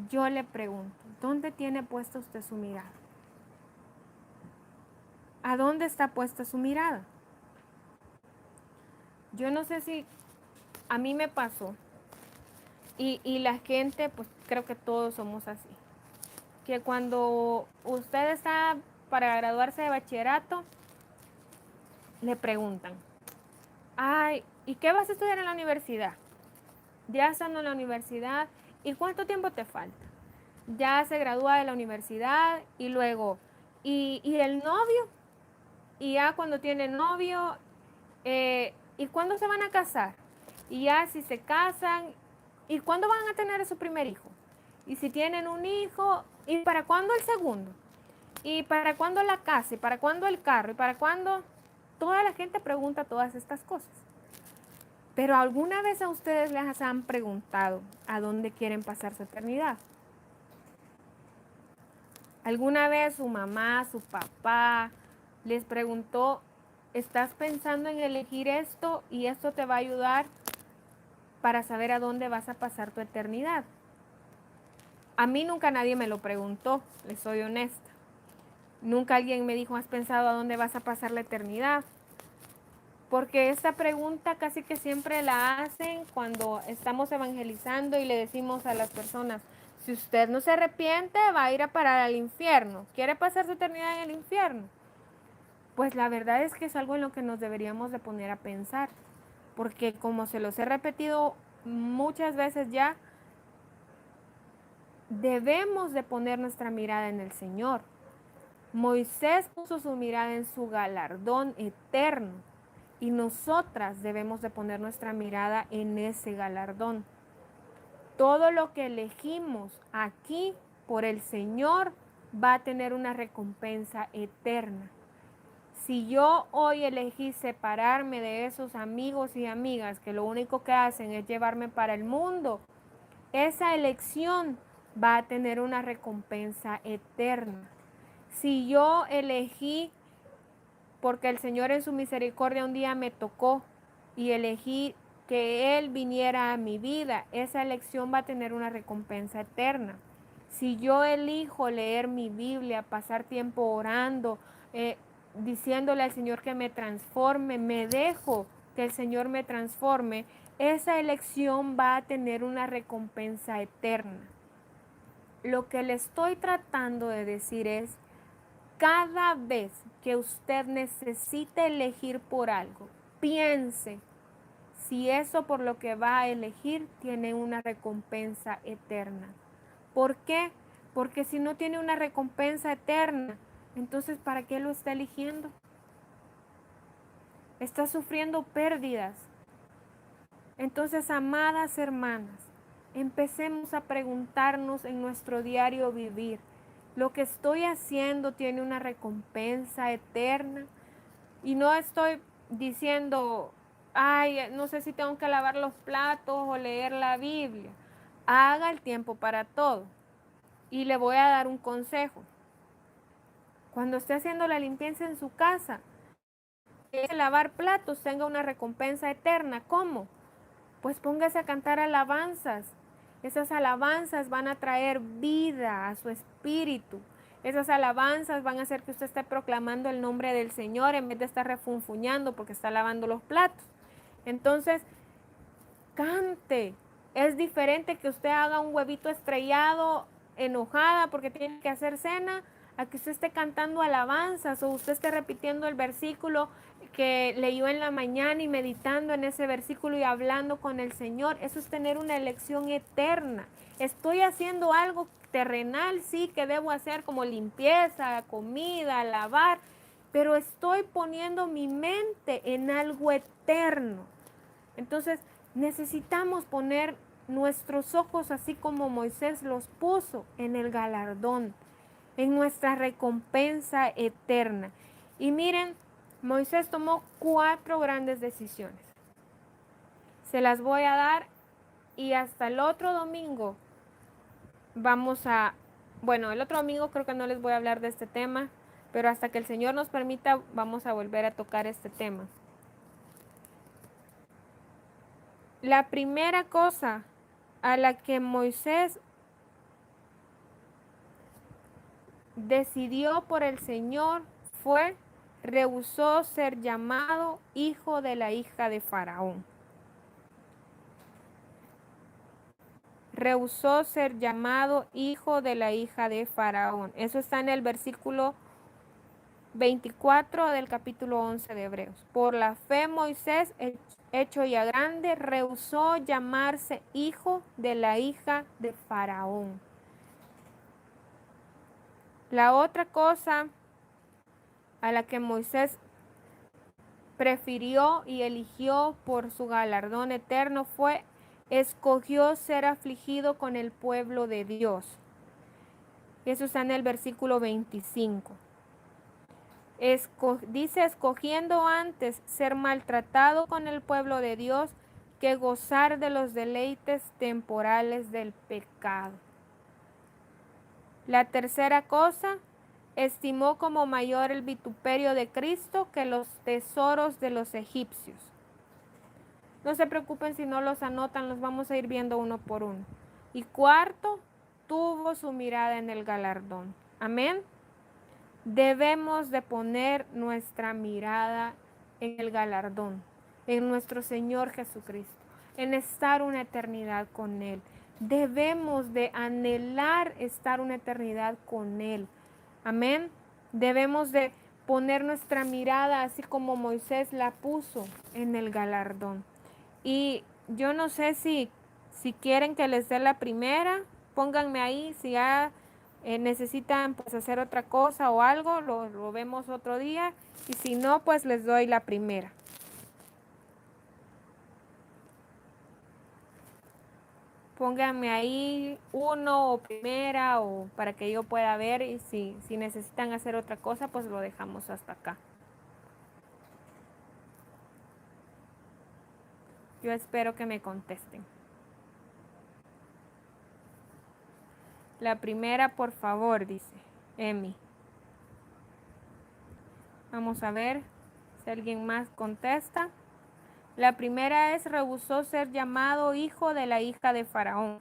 Yo le pregunto, ¿dónde tiene puesta usted su mirada? ¿A dónde está puesta su mirada? Yo no sé si a mí me pasó y la gente, pues creo que todos somos así, que cuando usted está para graduarse de bachillerato, le preguntan, ay, ¿y qué vas a estudiar en la universidad? Ya estando en la universidad, ¿y cuánto tiempo te falta? Ya se gradúa de la universidad y luego, ¿y el novio? Y ya cuando tiene novio, ¿y cuándo se van a casar? Y ya si se casan, ¿y cuándo van a tener su primer hijo? Y si tienen un hijo, ¿y para cuándo el segundo? ¿Y para cuándo la casa? ¿Y para cuándo el carro? ¿Y para cuándo? Toda la gente pregunta todas estas cosas. Pero ¿alguna vez a ustedes les han preguntado a dónde quieren pasar su eternidad? ¿Alguna vez su mamá, su papá les preguntó, ¿estás pensando en elegir esto y esto te va a ayudar para saber a dónde vas a pasar tu eternidad? A mí nunca nadie me lo preguntó, les soy honesta. Nunca alguien me dijo, ¿has pensado a dónde vas a pasar la eternidad? Porque esta pregunta casi que siempre la hacen cuando estamos evangelizando y le decimos a las personas, si usted no se arrepiente, va a ir a parar al infierno. ¿Quiere pasar su eternidad en el infierno? Pues la verdad es que es algo en lo que nos deberíamos de poner a pensar. Porque como se los he repetido muchas veces ya, debemos de poner nuestra mirada en el Señor. Moisés puso su mirada en su galardón eterno. Y nosotras debemos de poner nuestra mirada en ese galardón. Todo lo que elegimos aquí por el Señor va a tener una recompensa eterna. Si yo hoy elegí separarme de esos amigos y amigas que lo único que hacen es llevarme para el mundo, esa elección va a tener una recompensa eterna. Si yo elegí porque el Señor en su misericordia un día me tocó y elegí que Él viniera a mi vida, esa elección va a tener una recompensa eterna. Si yo elijo leer mi Biblia, pasar tiempo orando, diciéndole al Señor que me transforme, me dejo que el Señor me transforme, esa elección va a tener una recompensa eterna. Lo que le estoy tratando de decir es, cada vez que usted necesite elegir por algo, piense si eso por lo que va a elegir tiene una recompensa eterna. ¿Por qué? Porque si no tiene una recompensa eterna, entonces ¿para qué lo está eligiendo? Está sufriendo pérdidas. Entonces, amadas hermanas, empecemos a preguntarnos en nuestro diario vivir, ¿lo que estoy haciendo tiene una recompensa eterna? Y no estoy diciendo, ay, no sé si tengo que lavar los platos o leer la Biblia. Haga el tiempo para todo. Y le voy a dar un consejo. Cuando esté haciendo la limpieza en su casa, que lavar platos tenga una recompensa eterna. ¿Cómo? Pues póngase a cantar alabanzas. Esas alabanzas van a traer vida a su espíritu. Esas alabanzas van a hacer que usted esté proclamando el nombre del Señor en vez de estar refunfuñando porque está lavando los platos. Entonces, cante. Es diferente que usted haga un huevito estrellado enojada porque tiene que hacer cena, a que usted esté cantando alabanzas o usted esté repitiendo el versículo que leyó en la mañana y meditando en ese versículo y hablando con el Señor. Eso es tener una elección eterna. Estoy haciendo algo terrenal, sí, que debo hacer como limpieza, comida, lavar, pero estoy poniendo mi mente en algo eterno. Entonces, necesitamos poner nuestros ojos, así como Moisés los puso, en el galardón, en nuestra recompensa eterna. Y miren, Moisés tomó 4 grandes decisiones. Se las voy a dar y hasta el otro domingo el otro domingo creo que no les voy a hablar de este tema, pero hasta que el Señor nos permita vamos a volver a tocar este tema. La primera cosa a la que Moisés decidió por el Señor rehusó ser llamado hijo de la hija de Faraón. Rehusó ser llamado hijo de la hija de Faraón. Eso está en el versículo 24 del capítulo 11 de Hebreos. Por la fe Moisés, hecho ya grande, rehusó llamarse hijo de la hija de Faraón. La otra cosa a la que Moisés prefirió y eligió por su galardón eterno escogió ser afligido con el pueblo de Dios. Eso está en el versículo 25. Dice, escogiendo antes ser maltratado con el pueblo de Dios que gozar de los deleites temporales del pecado. La tercera cosa, estimó como mayor el vituperio de Cristo que los tesoros de los egipcios. No se preocupen si no los anotan, los vamos a ir viendo uno por uno. Y cuarto, tuvo su mirada en el galardón. Amén. Debemos de poner nuestra mirada en el galardón, en nuestro Señor Jesucristo, en estar una eternidad con Él. Debemos de anhelar estar una eternidad con Él. Amén. Debemos de poner nuestra mirada, así como Moisés la puso, en el galardón. Y yo no sé si quieren que les dé la primera, pónganme ahí, si ya necesitan pues hacer otra cosa o algo, lo vemos otro día, y si no, pues les doy la primera. Pónganme ahí uno o primera o para que yo pueda ver, y si necesitan hacer otra cosa, pues lo dejamos hasta acá. Yo espero que me contesten. La primera, por favor, dice Emi. Vamos a ver si alguien más contesta. La primera es, rehusó ser llamado hijo de la hija de Faraón.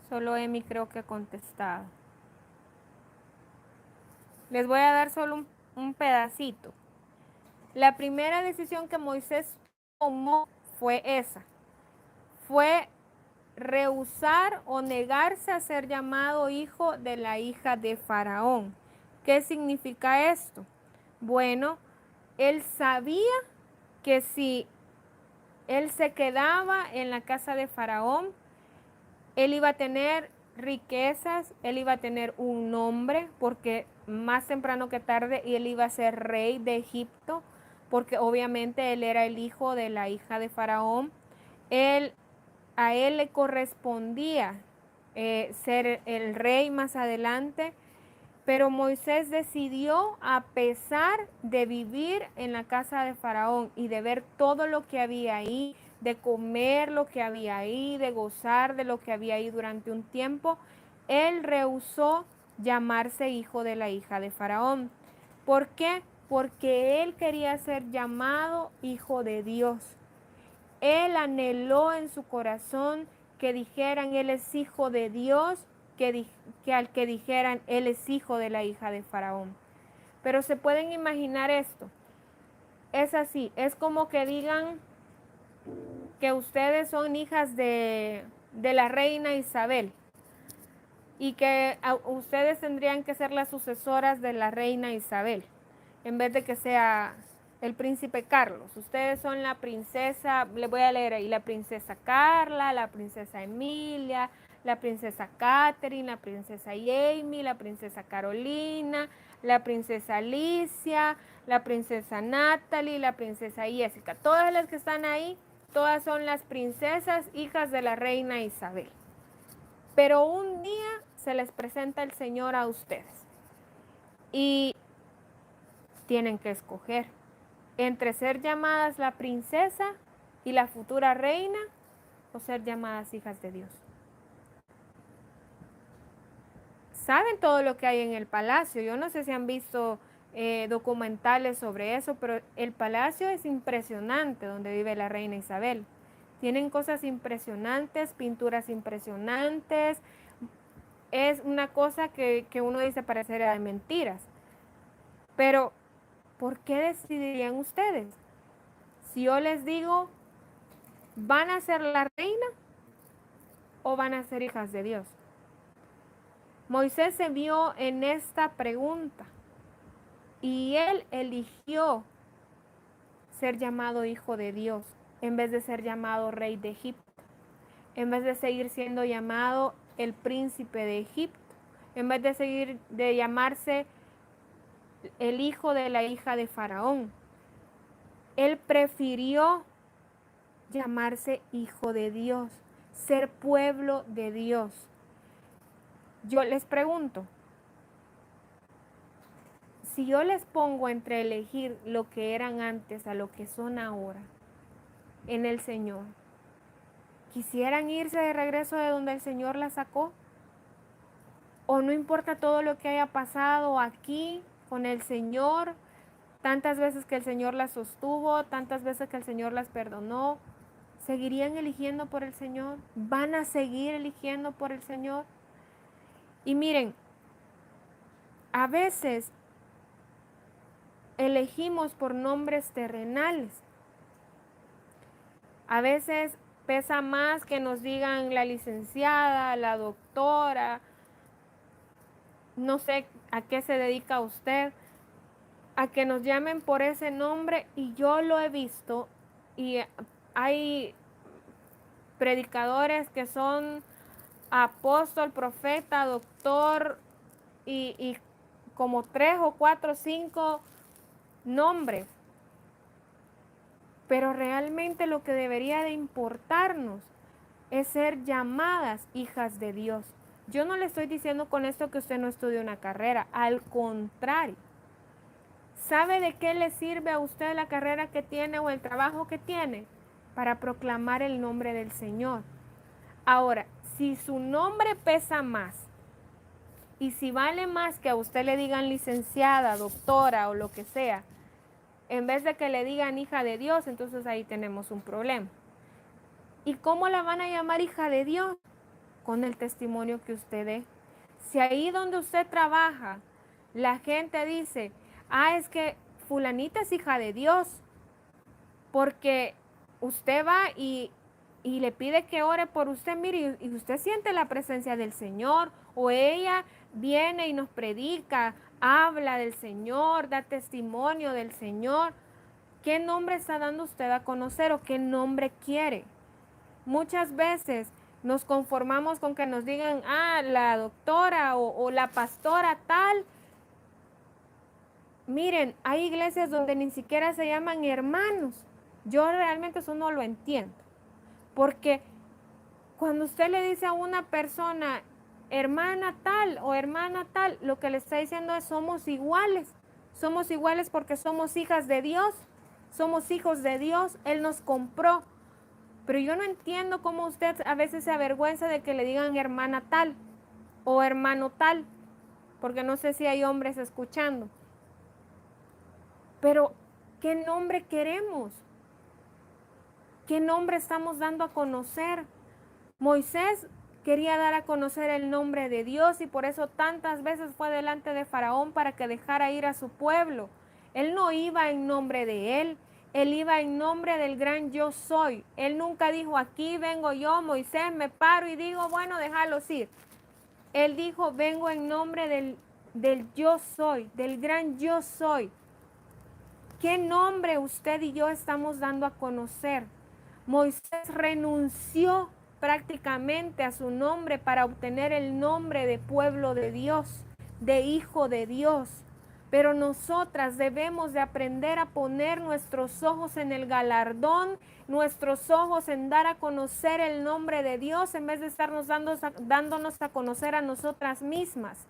Solo Emi creo que ha contestado. Les voy a dar solo un pedacito. La primera decisión que Moisés tomó fue esa. Fue rehusar o negarse a ser llamado hijo de la hija de Faraón. ¿Qué significa esto? Bueno, él sabía que si él se quedaba en la casa de Faraón, él iba a tener riquezas, él iba a tener un nombre, porque más temprano que tarde él iba a ser rey de Egipto, porque obviamente él era el hijo de la hija de Faraón. A él le correspondía ser el rey más adelante, pero Moisés decidió, a pesar de vivir en la casa de Faraón y de ver todo lo que había ahí, de comer lo que había ahí, de gozar de lo que había ahí durante un tiempo, él rehusó llamarse hijo de la hija de Faraón. ¿Por qué? Porque él quería ser llamado hijo de Dios. Él anheló en su corazón que dijeran él es hijo de Dios, que al que dijeran él es hijo de la hija de Faraón. Pero se pueden imaginar esto. Es así, es como que digan que ustedes son hijas de la reina Isabel y que ustedes tendrían que ser las sucesoras de la reina Isabel, en vez de que sea el príncipe Carlos. Ustedes son la princesa, le voy a leer ahí, la princesa Carla, la princesa Emilia, la princesa Catherine, la princesa Jamie, la princesa Carolina, la princesa Alicia, la princesa Natalie, la princesa Jessica. Todas las que están ahí, todas son las princesas hijas de la reina Isabel. Pero un día se les presenta el Señor a ustedes y tienen que escoger entre ser llamadas la princesa y la futura reina o ser llamadas hijas de Dios. Saben todo lo que hay en el palacio. Yo no sé si han visto documentales sobre eso, pero el palacio es impresionante donde vive la reina Isabel. Tienen cosas impresionantes, pinturas impresionantes. Es una cosa que uno dice pareciera de mentiras. Pero, ¿por qué decidirían ustedes? Si yo les digo, ¿van a ser la reina o van a ser hijas de Dios? Moisés se vio en esta pregunta y él eligió ser llamado hijo de Dios en vez de ser llamado rey de Egipto, en vez de seguir siendo llamado el príncipe de Egipto, en vez de seguir de llamarse el hijo de la hija de Faraón. Él prefirió llamarse hijo de Dios, ser pueblo de Dios. Yo les pregunto, si yo les pongo entre elegir lo que eran antes a lo que son ahora en el Señor, ¿quisieran irse de regreso de donde el Señor las sacó? ¿O no importa todo lo que haya pasado aquí con el Señor, tantas veces que el Señor las sostuvo, tantas veces que el Señor las perdonó? ¿Seguirían eligiendo por el Señor? ¿Van a seguir eligiendo por el Señor? Y miren, a veces elegimos por nombres terrenales. A veces pesa más que nos digan la licenciada, la doctora, no sé a qué se dedica usted, a que nos llamen por ese nombre. Y yo lo he visto y hay predicadores que son apóstol, profeta, doctor y como 3 o 4 o 5 nombres. Pero realmente lo que debería de importarnos es ser llamadas hijas de Dios. Yo no le estoy diciendo con esto que usted no estudie una carrera, al contrario. ¿Sabe de qué le sirve a usted la carrera que tiene o el trabajo que tiene? Para proclamar el nombre del Señor. Ahora, si su nombre pesa más y si vale más que a usted le digan licenciada, doctora o lo que sea, en vez de que le digan hija de Dios, entonces ahí tenemos un problema. ¿Y cómo la van a llamar hija de Dios? Con el testimonio que usted dé. Si ahí donde usted trabaja, la gente dice, es que fulanita es hija de Dios, porque usted va y le pide que ore por usted, mire, y usted siente la presencia del Señor, o ella viene y nos predica habla del Señor, da testimonio del Señor. ¿Qué nombre está dando usted a conocer o qué nombre quiere? Muchas veces nos conformamos con que nos digan, la doctora o la pastora tal. Miren, hay iglesias donde ni siquiera se llaman hermanos. Yo realmente eso no lo entiendo. Porque cuando usted le dice a una persona, hermana tal o hermana tal, lo que le está diciendo es somos iguales. Somos iguales porque somos hijas de Dios. Somos hijos de Dios. Él nos compró. Pero yo no entiendo cómo usted a veces se avergüenza de que le digan hermana tal o hermano tal. Porque no sé si hay hombres escuchando. Pero, ¿qué nombre queremos? ¿Qué nombre estamos dando a conocer? Moisés quería dar a conocer el nombre de Dios y por eso tantas veces fue delante de Faraón para que dejara ir a su pueblo. Él no iba en nombre de él iba en nombre del gran yo soy. Él nunca dijo, aquí vengo yo, Moisés, me paro y digo, bueno, déjalos ir. Él dijo, vengo en nombre del yo soy, del gran yo soy. ¿Qué nombre usted y yo estamos dando a conocer? Moisés renunció prácticamente a su nombre para obtener el nombre de pueblo de Dios, de hijo de Dios. Pero nosotras debemos de aprender a poner nuestros ojos en el galardón, nuestros ojos en dar a conocer el nombre de Dios en vez de estarnos dándonos a conocer a nosotras mismas.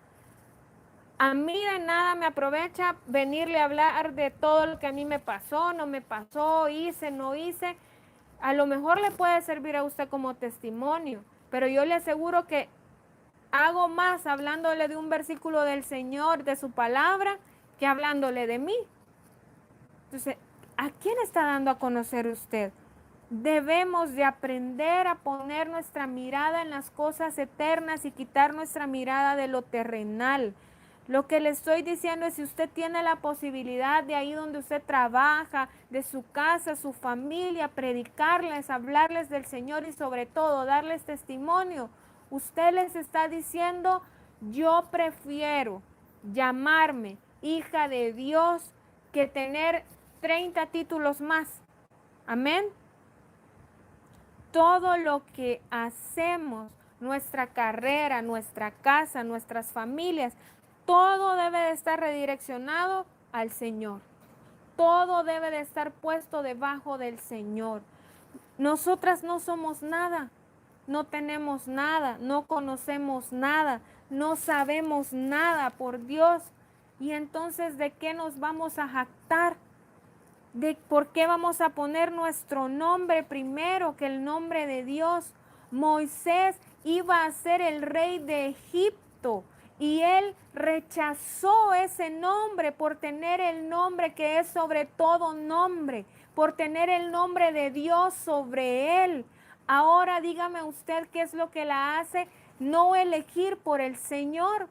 A mí de nada me aprovecha venirle a hablar de todo lo que a mí me pasó, no me pasó, hice, no hice. A lo mejor le puede servir a usted como testimonio, pero yo le aseguro que hago más hablándole de un versículo del Señor, de su palabra, que hablándole de mí. Entonces, ¿a quién está dando a conocer usted? Debemos de aprender a poner nuestra mirada en las cosas eternas y quitar nuestra mirada de lo terrenal. Lo que le estoy diciendo es si usted tiene la posibilidad de ahí donde usted trabaja, de su casa, su familia, predicarles, hablarles del Señor y sobre todo darles testimonio, usted les está diciendo, yo prefiero llamarme hija de Dios que tener 30 títulos más. Amén. Todo lo que hacemos, nuestra carrera, nuestra casa, nuestras familias, todo debe de estar redireccionado al Señor. Todo debe de estar puesto debajo del Señor. Nosotras no somos nada, no tenemos nada, no conocemos nada, no sabemos nada por Dios. Y entonces, ¿de qué nos vamos a jactar? ¿De por qué vamos a poner nuestro nombre primero que el nombre de Dios? Moisés iba a ser el rey de Egipto y él rechazó ese nombre por tener el nombre que es sobre todo nombre, por tener el nombre de Dios sobre él. Ahora dígame usted qué es lo que la hace no elegir por el Señor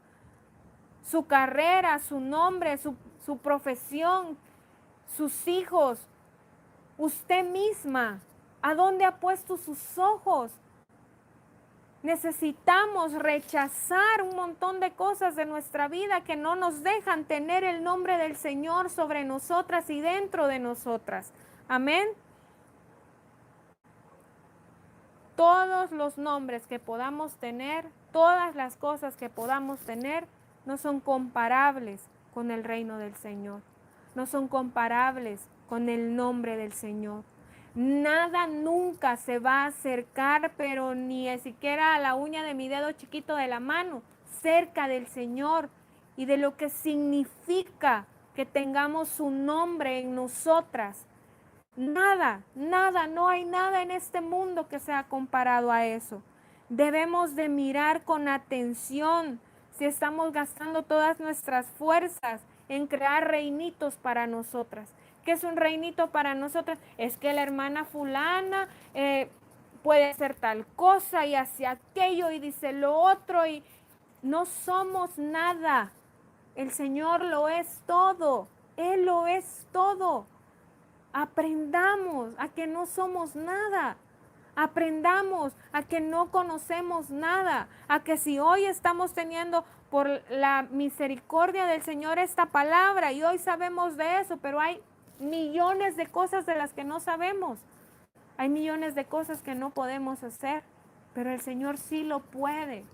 su carrera, su nombre, su profesión, sus hijos, usted misma. ¿A dónde ha puesto sus ojos? Necesitamos rechazar un montón de cosas de nuestra vida que no nos dejan tener el nombre del Señor sobre nosotras y dentro de nosotras. Amén. Todos los nombres que podamos tener, todas las cosas que podamos tener, no son comparables con el reino del Señor. No son comparables con el nombre del Señor. Nada nunca se va a acercar, pero ni siquiera a la uña de mi dedo chiquito de la mano, cerca del Señor y de lo que significa que tengamos su nombre en nosotras. Nada, nada, no hay nada en este mundo que sea comparado a eso. Debemos de mirar con atención si estamos gastando todas nuestras fuerzas en crear reinitos para nosotras. ¿Qué es un reinito para nosotras? Es que la hermana fulana puede hacer tal cosa y hace aquello y dice lo otro y no somos nada. El Señor lo es todo. Él lo es todo. Aprendamos a que no somos nada. Aprendamos a que no conocemos nada, a que si hoy estamos teniendo por la misericordia del Señor esta palabra y hoy sabemos de eso, pero hay millones de cosas de las que no sabemos. Hay millones de cosas que no podemos hacer, pero el Señor sí lo puede.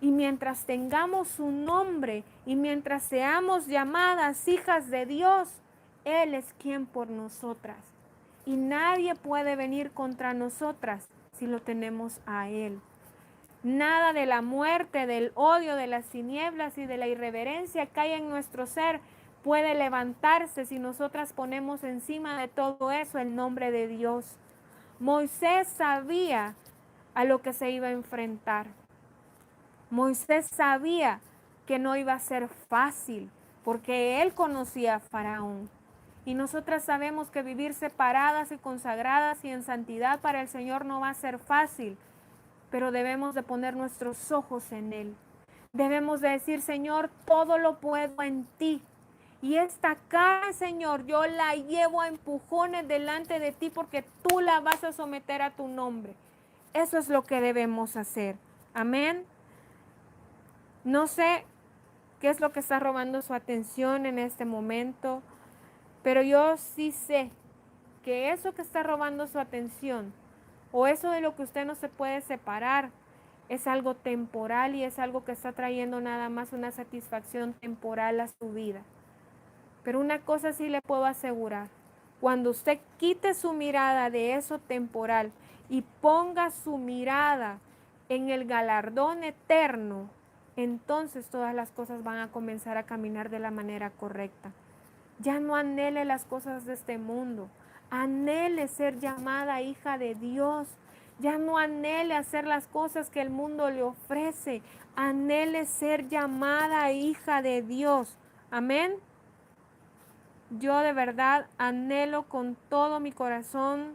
Y mientras tengamos su nombre y mientras seamos llamadas hijas de Dios, Él es quien por nosotras. Y nadie puede venir contra nosotras si lo tenemos a Él. Nada de la muerte, del odio, de las tinieblas y de la irreverencia que hay en nuestro ser puede levantarse si nosotras ponemos encima de todo eso el nombre de Dios. Moisés sabía a lo que se iba a enfrentar. Moisés sabía que no iba a ser fácil porque él conocía a Faraón. Y nosotras sabemos que vivir separadas y consagradas y en santidad para el Señor no va a ser fácil, pero debemos de poner nuestros ojos en Él. Debemos de decir, Señor, todo lo puedo en ti. Y esta carne, Señor, yo la llevo a empujones delante de ti porque tú la vas a someter a tu nombre. Eso es lo que debemos hacer. Amén. No sé qué es lo que está robando su atención en este momento, pero yo sí sé que eso que está robando su atención o eso de lo que usted no se puede separar es algo temporal y es algo que está trayendo nada más una satisfacción temporal a su vida. Pero una cosa sí le puedo asegurar, cuando usted quite su mirada de eso temporal y ponga su mirada en el galardón eterno, entonces todas las cosas van a comenzar a caminar de la manera correcta. Ya no anhele las cosas de este mundo, anhele ser llamada hija de Dios. Ya no anhele hacer las cosas que el mundo le ofrece, anhele ser llamada hija de Dios. Amén. Yo de verdad anhelo con todo mi corazón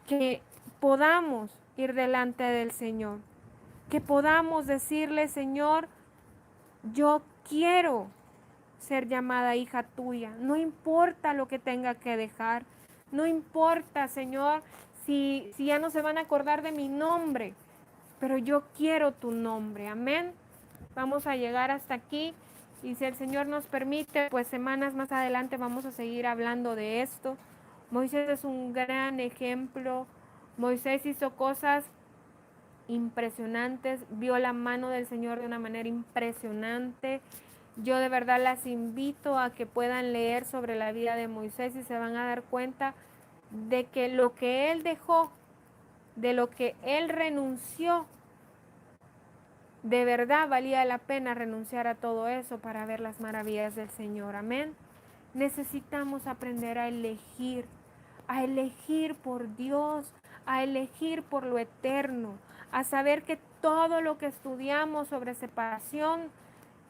que podamos ir delante del Señor, que podamos decirle, Señor, yo quiero ser llamada hija tuya, no importa lo que tenga que dejar, no importa, Señor, si ya no se van a acordar de mi nombre, pero yo quiero tu nombre, amén. Vamos a llegar hasta aquí y si el Señor nos permite, pues semanas más adelante vamos a seguir hablando de esto. Moisés es un gran ejemplo. Moisés hizo cosas impresionantes, vio la mano del Señor de una manera impresionante. Yo de verdad las invito a que puedan leer sobre la vida de Moisés y se van a dar cuenta de que lo que él dejó, de lo que él renunció, de verdad valía la pena renunciar a todo eso para ver las maravillas del Señor. Amén. Necesitamos aprender a elegir por Dios, a elegir por lo eterno, a saber que todo lo que estudiamos sobre separación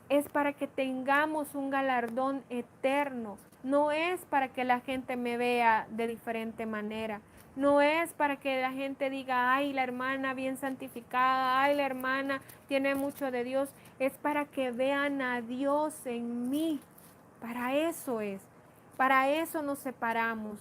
es para que tengamos un galardón eterno. No es para que la gente me vea de diferente manera. No es para que la gente diga, ay, la hermana bien santificada, ay, la hermana tiene mucho de Dios. Es para que vean a Dios en mí. Para eso es. Para eso nos separamos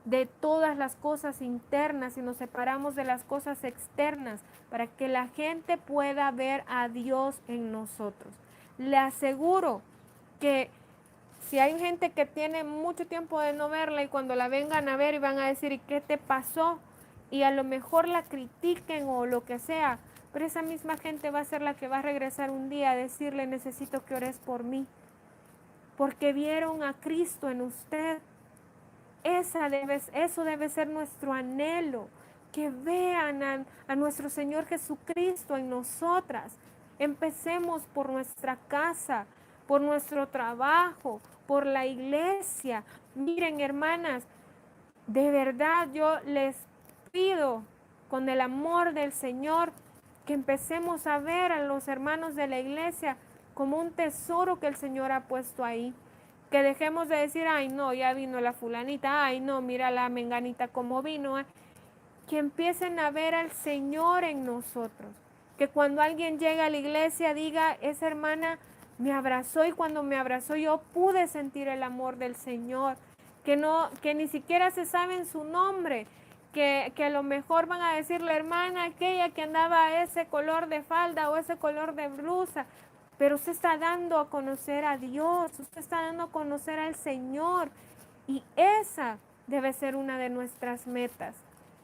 de todas las cosas internas y nos separamos de las cosas externas, para que la gente pueda ver a Dios en nosotros. Le aseguro que si hay gente que tiene mucho tiempo de no verla y cuando la vengan a ver y van a decir, ¿y qué te pasó? Y a lo mejor la critiquen o lo que sea, pero esa misma gente va a ser la que va a regresar un día a decirle, necesito que ores por mí, porque vieron a Cristo en usted. Eso debe ser nuestro anhelo, que vean a nuestro Señor Jesucristo en nosotras. Empecemos por nuestra casa, por nuestro trabajo, por la iglesia. Miren, hermanas, de verdad yo les pido con el amor del Señor que empecemos a ver a los hermanos de la iglesia como un tesoro que el Señor ha puesto ahí. Que dejemos de decir, ay no, ya vino la fulanita, ay no, mira la menganita como vino. Que empiecen a ver al Señor en nosotros. Que cuando alguien llega a la iglesia diga, esa hermana me abrazó y cuando me abrazó yo pude sentir el amor del Señor. Que ni siquiera se saben su nombre, que a lo mejor van a decir la hermana aquella que andaba ese color de falda o ese color de blusa, pero usted está dando a conocer a Dios, usted está dando a conocer al Señor, y esa debe ser una de nuestras metas.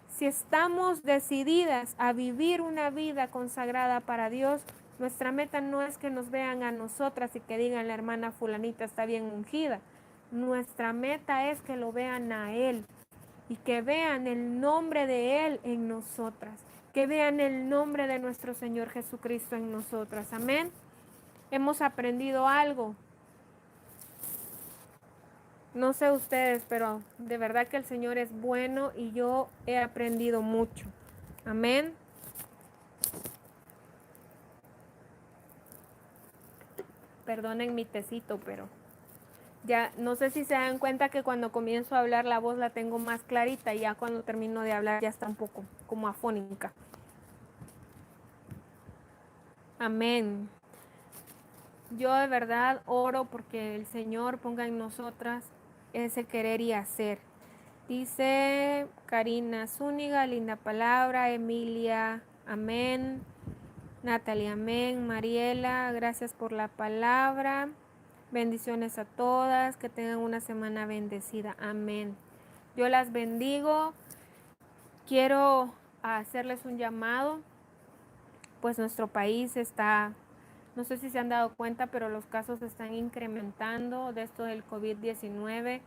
Si estamos decididas a vivir una vida consagrada para Dios, nuestra meta no es que nos vean a nosotras y que digan la hermana fulanita está bien ungida. Nuestra meta es que lo vean a Él y que vean el nombre de Él en nosotras, que vean el nombre de nuestro Señor Jesucristo en nosotras. Amén. Hemos aprendido algo. No sé ustedes, pero de verdad que el Señor es bueno y yo he aprendido mucho. Amén. Perdonen mi tecito, pero ya no sé si se dan cuenta que cuando comienzo a hablar la voz la tengo más clarita y ya cuando termino de hablar ya está un poco como afónica. Amén. Yo de verdad oro porque el Señor ponga en nosotras ese querer y hacer. Dice Karina Zúñiga, linda palabra. Emilia, amén. Natalia, amén. Mariela, gracias por la palabra. Bendiciones a todas, que tengan una semana bendecida. Amén. Yo las bendigo. Quiero hacerles un llamado, pues nuestro país está, no sé si se han dado cuenta, pero los casos se están incrementando de esto del COVID-19.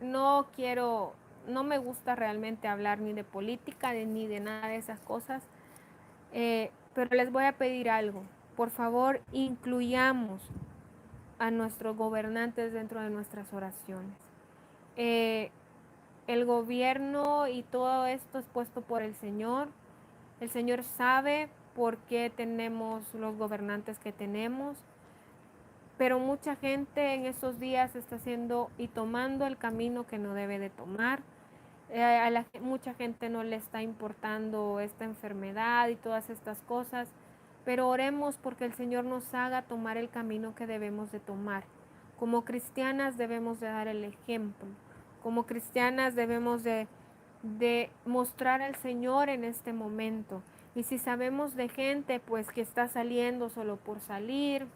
No me gusta realmente hablar ni de política ni de nada de esas cosas, pero les voy a pedir algo. Por favor, incluyamos a nuestros gobernantes dentro de nuestras oraciones. El gobierno y todo esto es puesto por el Señor. El Señor sabe por qué tenemos los gobernantes que tenemos, pero mucha gente en estos días está haciendo y tomando el camino que no debe de tomar. Mucha gente no le está importando esta enfermedad y todas estas cosas, pero oremos porque el Señor nos haga tomar el camino que debemos de tomar. Como cristianas debemos de dar el ejemplo. Como cristianas debemos de mostrar al Señor en este momento. Y si sabemos de gente pues que está saliendo solo por salir,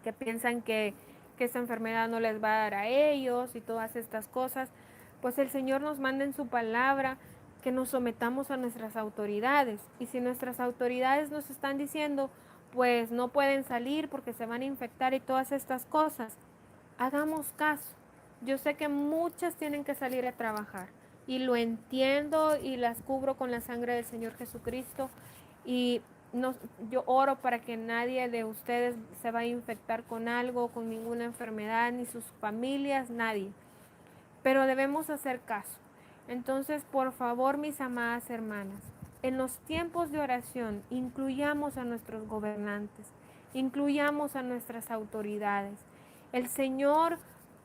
que piensan que esta enfermedad no les va a dar a ellos y todas estas cosas, pues el Señor nos manda en su palabra que nos sometamos a nuestras autoridades. Y si nuestras autoridades nos están diciendo, pues no pueden salir porque se van a infectar y todas estas cosas, hagamos caso. Yo sé que muchas tienen que salir a trabajar y lo entiendo y las cubro con la sangre del Señor Jesucristo y no, yo oro para que nadie de ustedes se vaya a infectar con algo, con ninguna enfermedad, ni sus familias, nadie. Pero debemos hacer caso. Entonces, por favor, mis amadas hermanas, en los tiempos de oración, incluyamos a nuestros gobernantes, incluyamos a nuestras autoridades. El Señor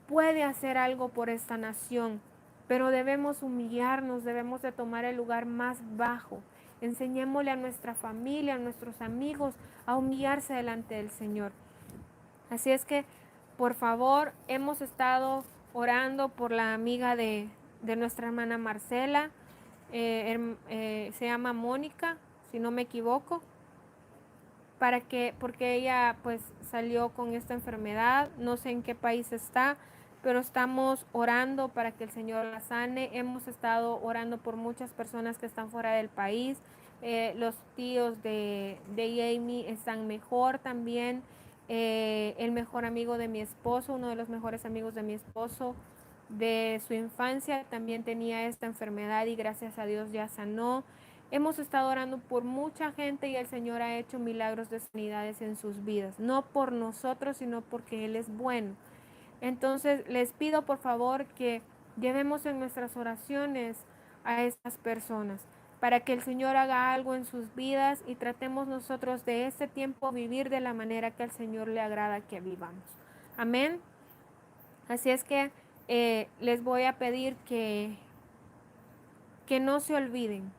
puede hacer algo por esta nación, pero debemos humillarnos, debemos de tomar el lugar más bajo. Enseñémosle a nuestra familia, a nuestros amigos, a humillarse delante del Señor. Así es que, por favor, hemos estado orando por la amiga de nuestra hermana Marcela, se llama Mónica, si no me equivoco, porque ella pues salió con esta enfermedad, no sé en qué país está, pero estamos orando para que el Señor la sane. Hemos estado orando por muchas personas que están fuera del país. Los tíos de Jamie están mejor también. El mejor amigo de mi esposo, uno de los mejores amigos de mi esposo de su infancia, también tenía esta enfermedad y gracias a Dios ya sanó. Hemos estado orando por mucha gente y el Señor ha hecho milagros de sanidades en sus vidas, no por nosotros, sino porque Él es bueno. Entonces les pido por favor que llevemos en nuestras oraciones a estas personas para que el Señor haga algo en sus vidas y tratemos nosotros de este tiempo vivir de la manera que al Señor le agrada que vivamos. Amén. Así es que les voy a pedir que no se olviden,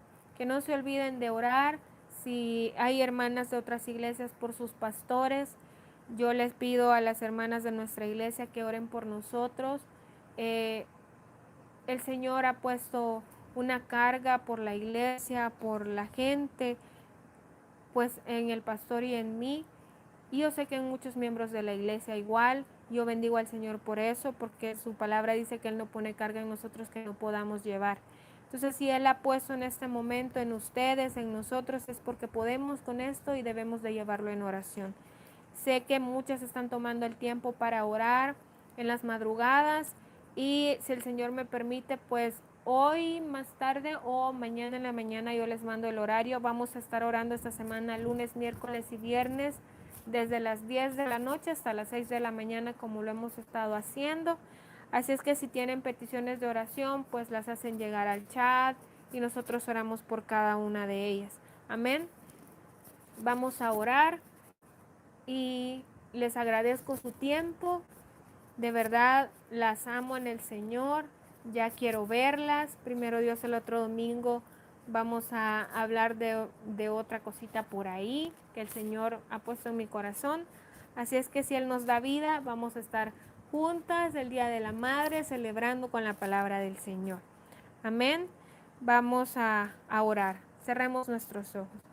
de orar. Si hay hermanas de otras iglesias por sus pastores, yo les pido a las hermanas de nuestra iglesia que oren por nosotros. el Señor ha puesto una carga por la iglesia, por la gente, pues en el pastor y en mí. Y yo sé que en muchos miembros de la iglesia igual. Yo bendigo al Señor por eso, porque su palabra dice que Él no pone carga en nosotros que no podamos llevar. Entonces, si Él ha puesto en este momento en ustedes, en nosotros, es porque podemos con esto y debemos de llevarlo en oración. Sé que muchas están tomando el tiempo para orar en las madrugadas y si el Señor me permite, pues hoy más tarde o mañana en la mañana yo les mando el horario. Vamos a estar orando esta semana lunes, miércoles y viernes desde las 10 de la noche hasta las 6 de la mañana como lo hemos estado haciendo. Así es que si tienen peticiones de oración, pues las hacen llegar al chat y nosotros oramos por cada una de ellas. Amén. Vamos a orar y les agradezco su tiempo. De verdad las amo en el Señor. Ya quiero verlas. Primero Dios, el otro domingo vamos a hablar de otra cosita por ahí que el Señor ha puesto en mi corazón. Así es que si Él nos da vida, vamos a estar juntas el Día de la Madre celebrando con la palabra del Señor. Amén. Vamos a orar. Cerremos nuestros ojos.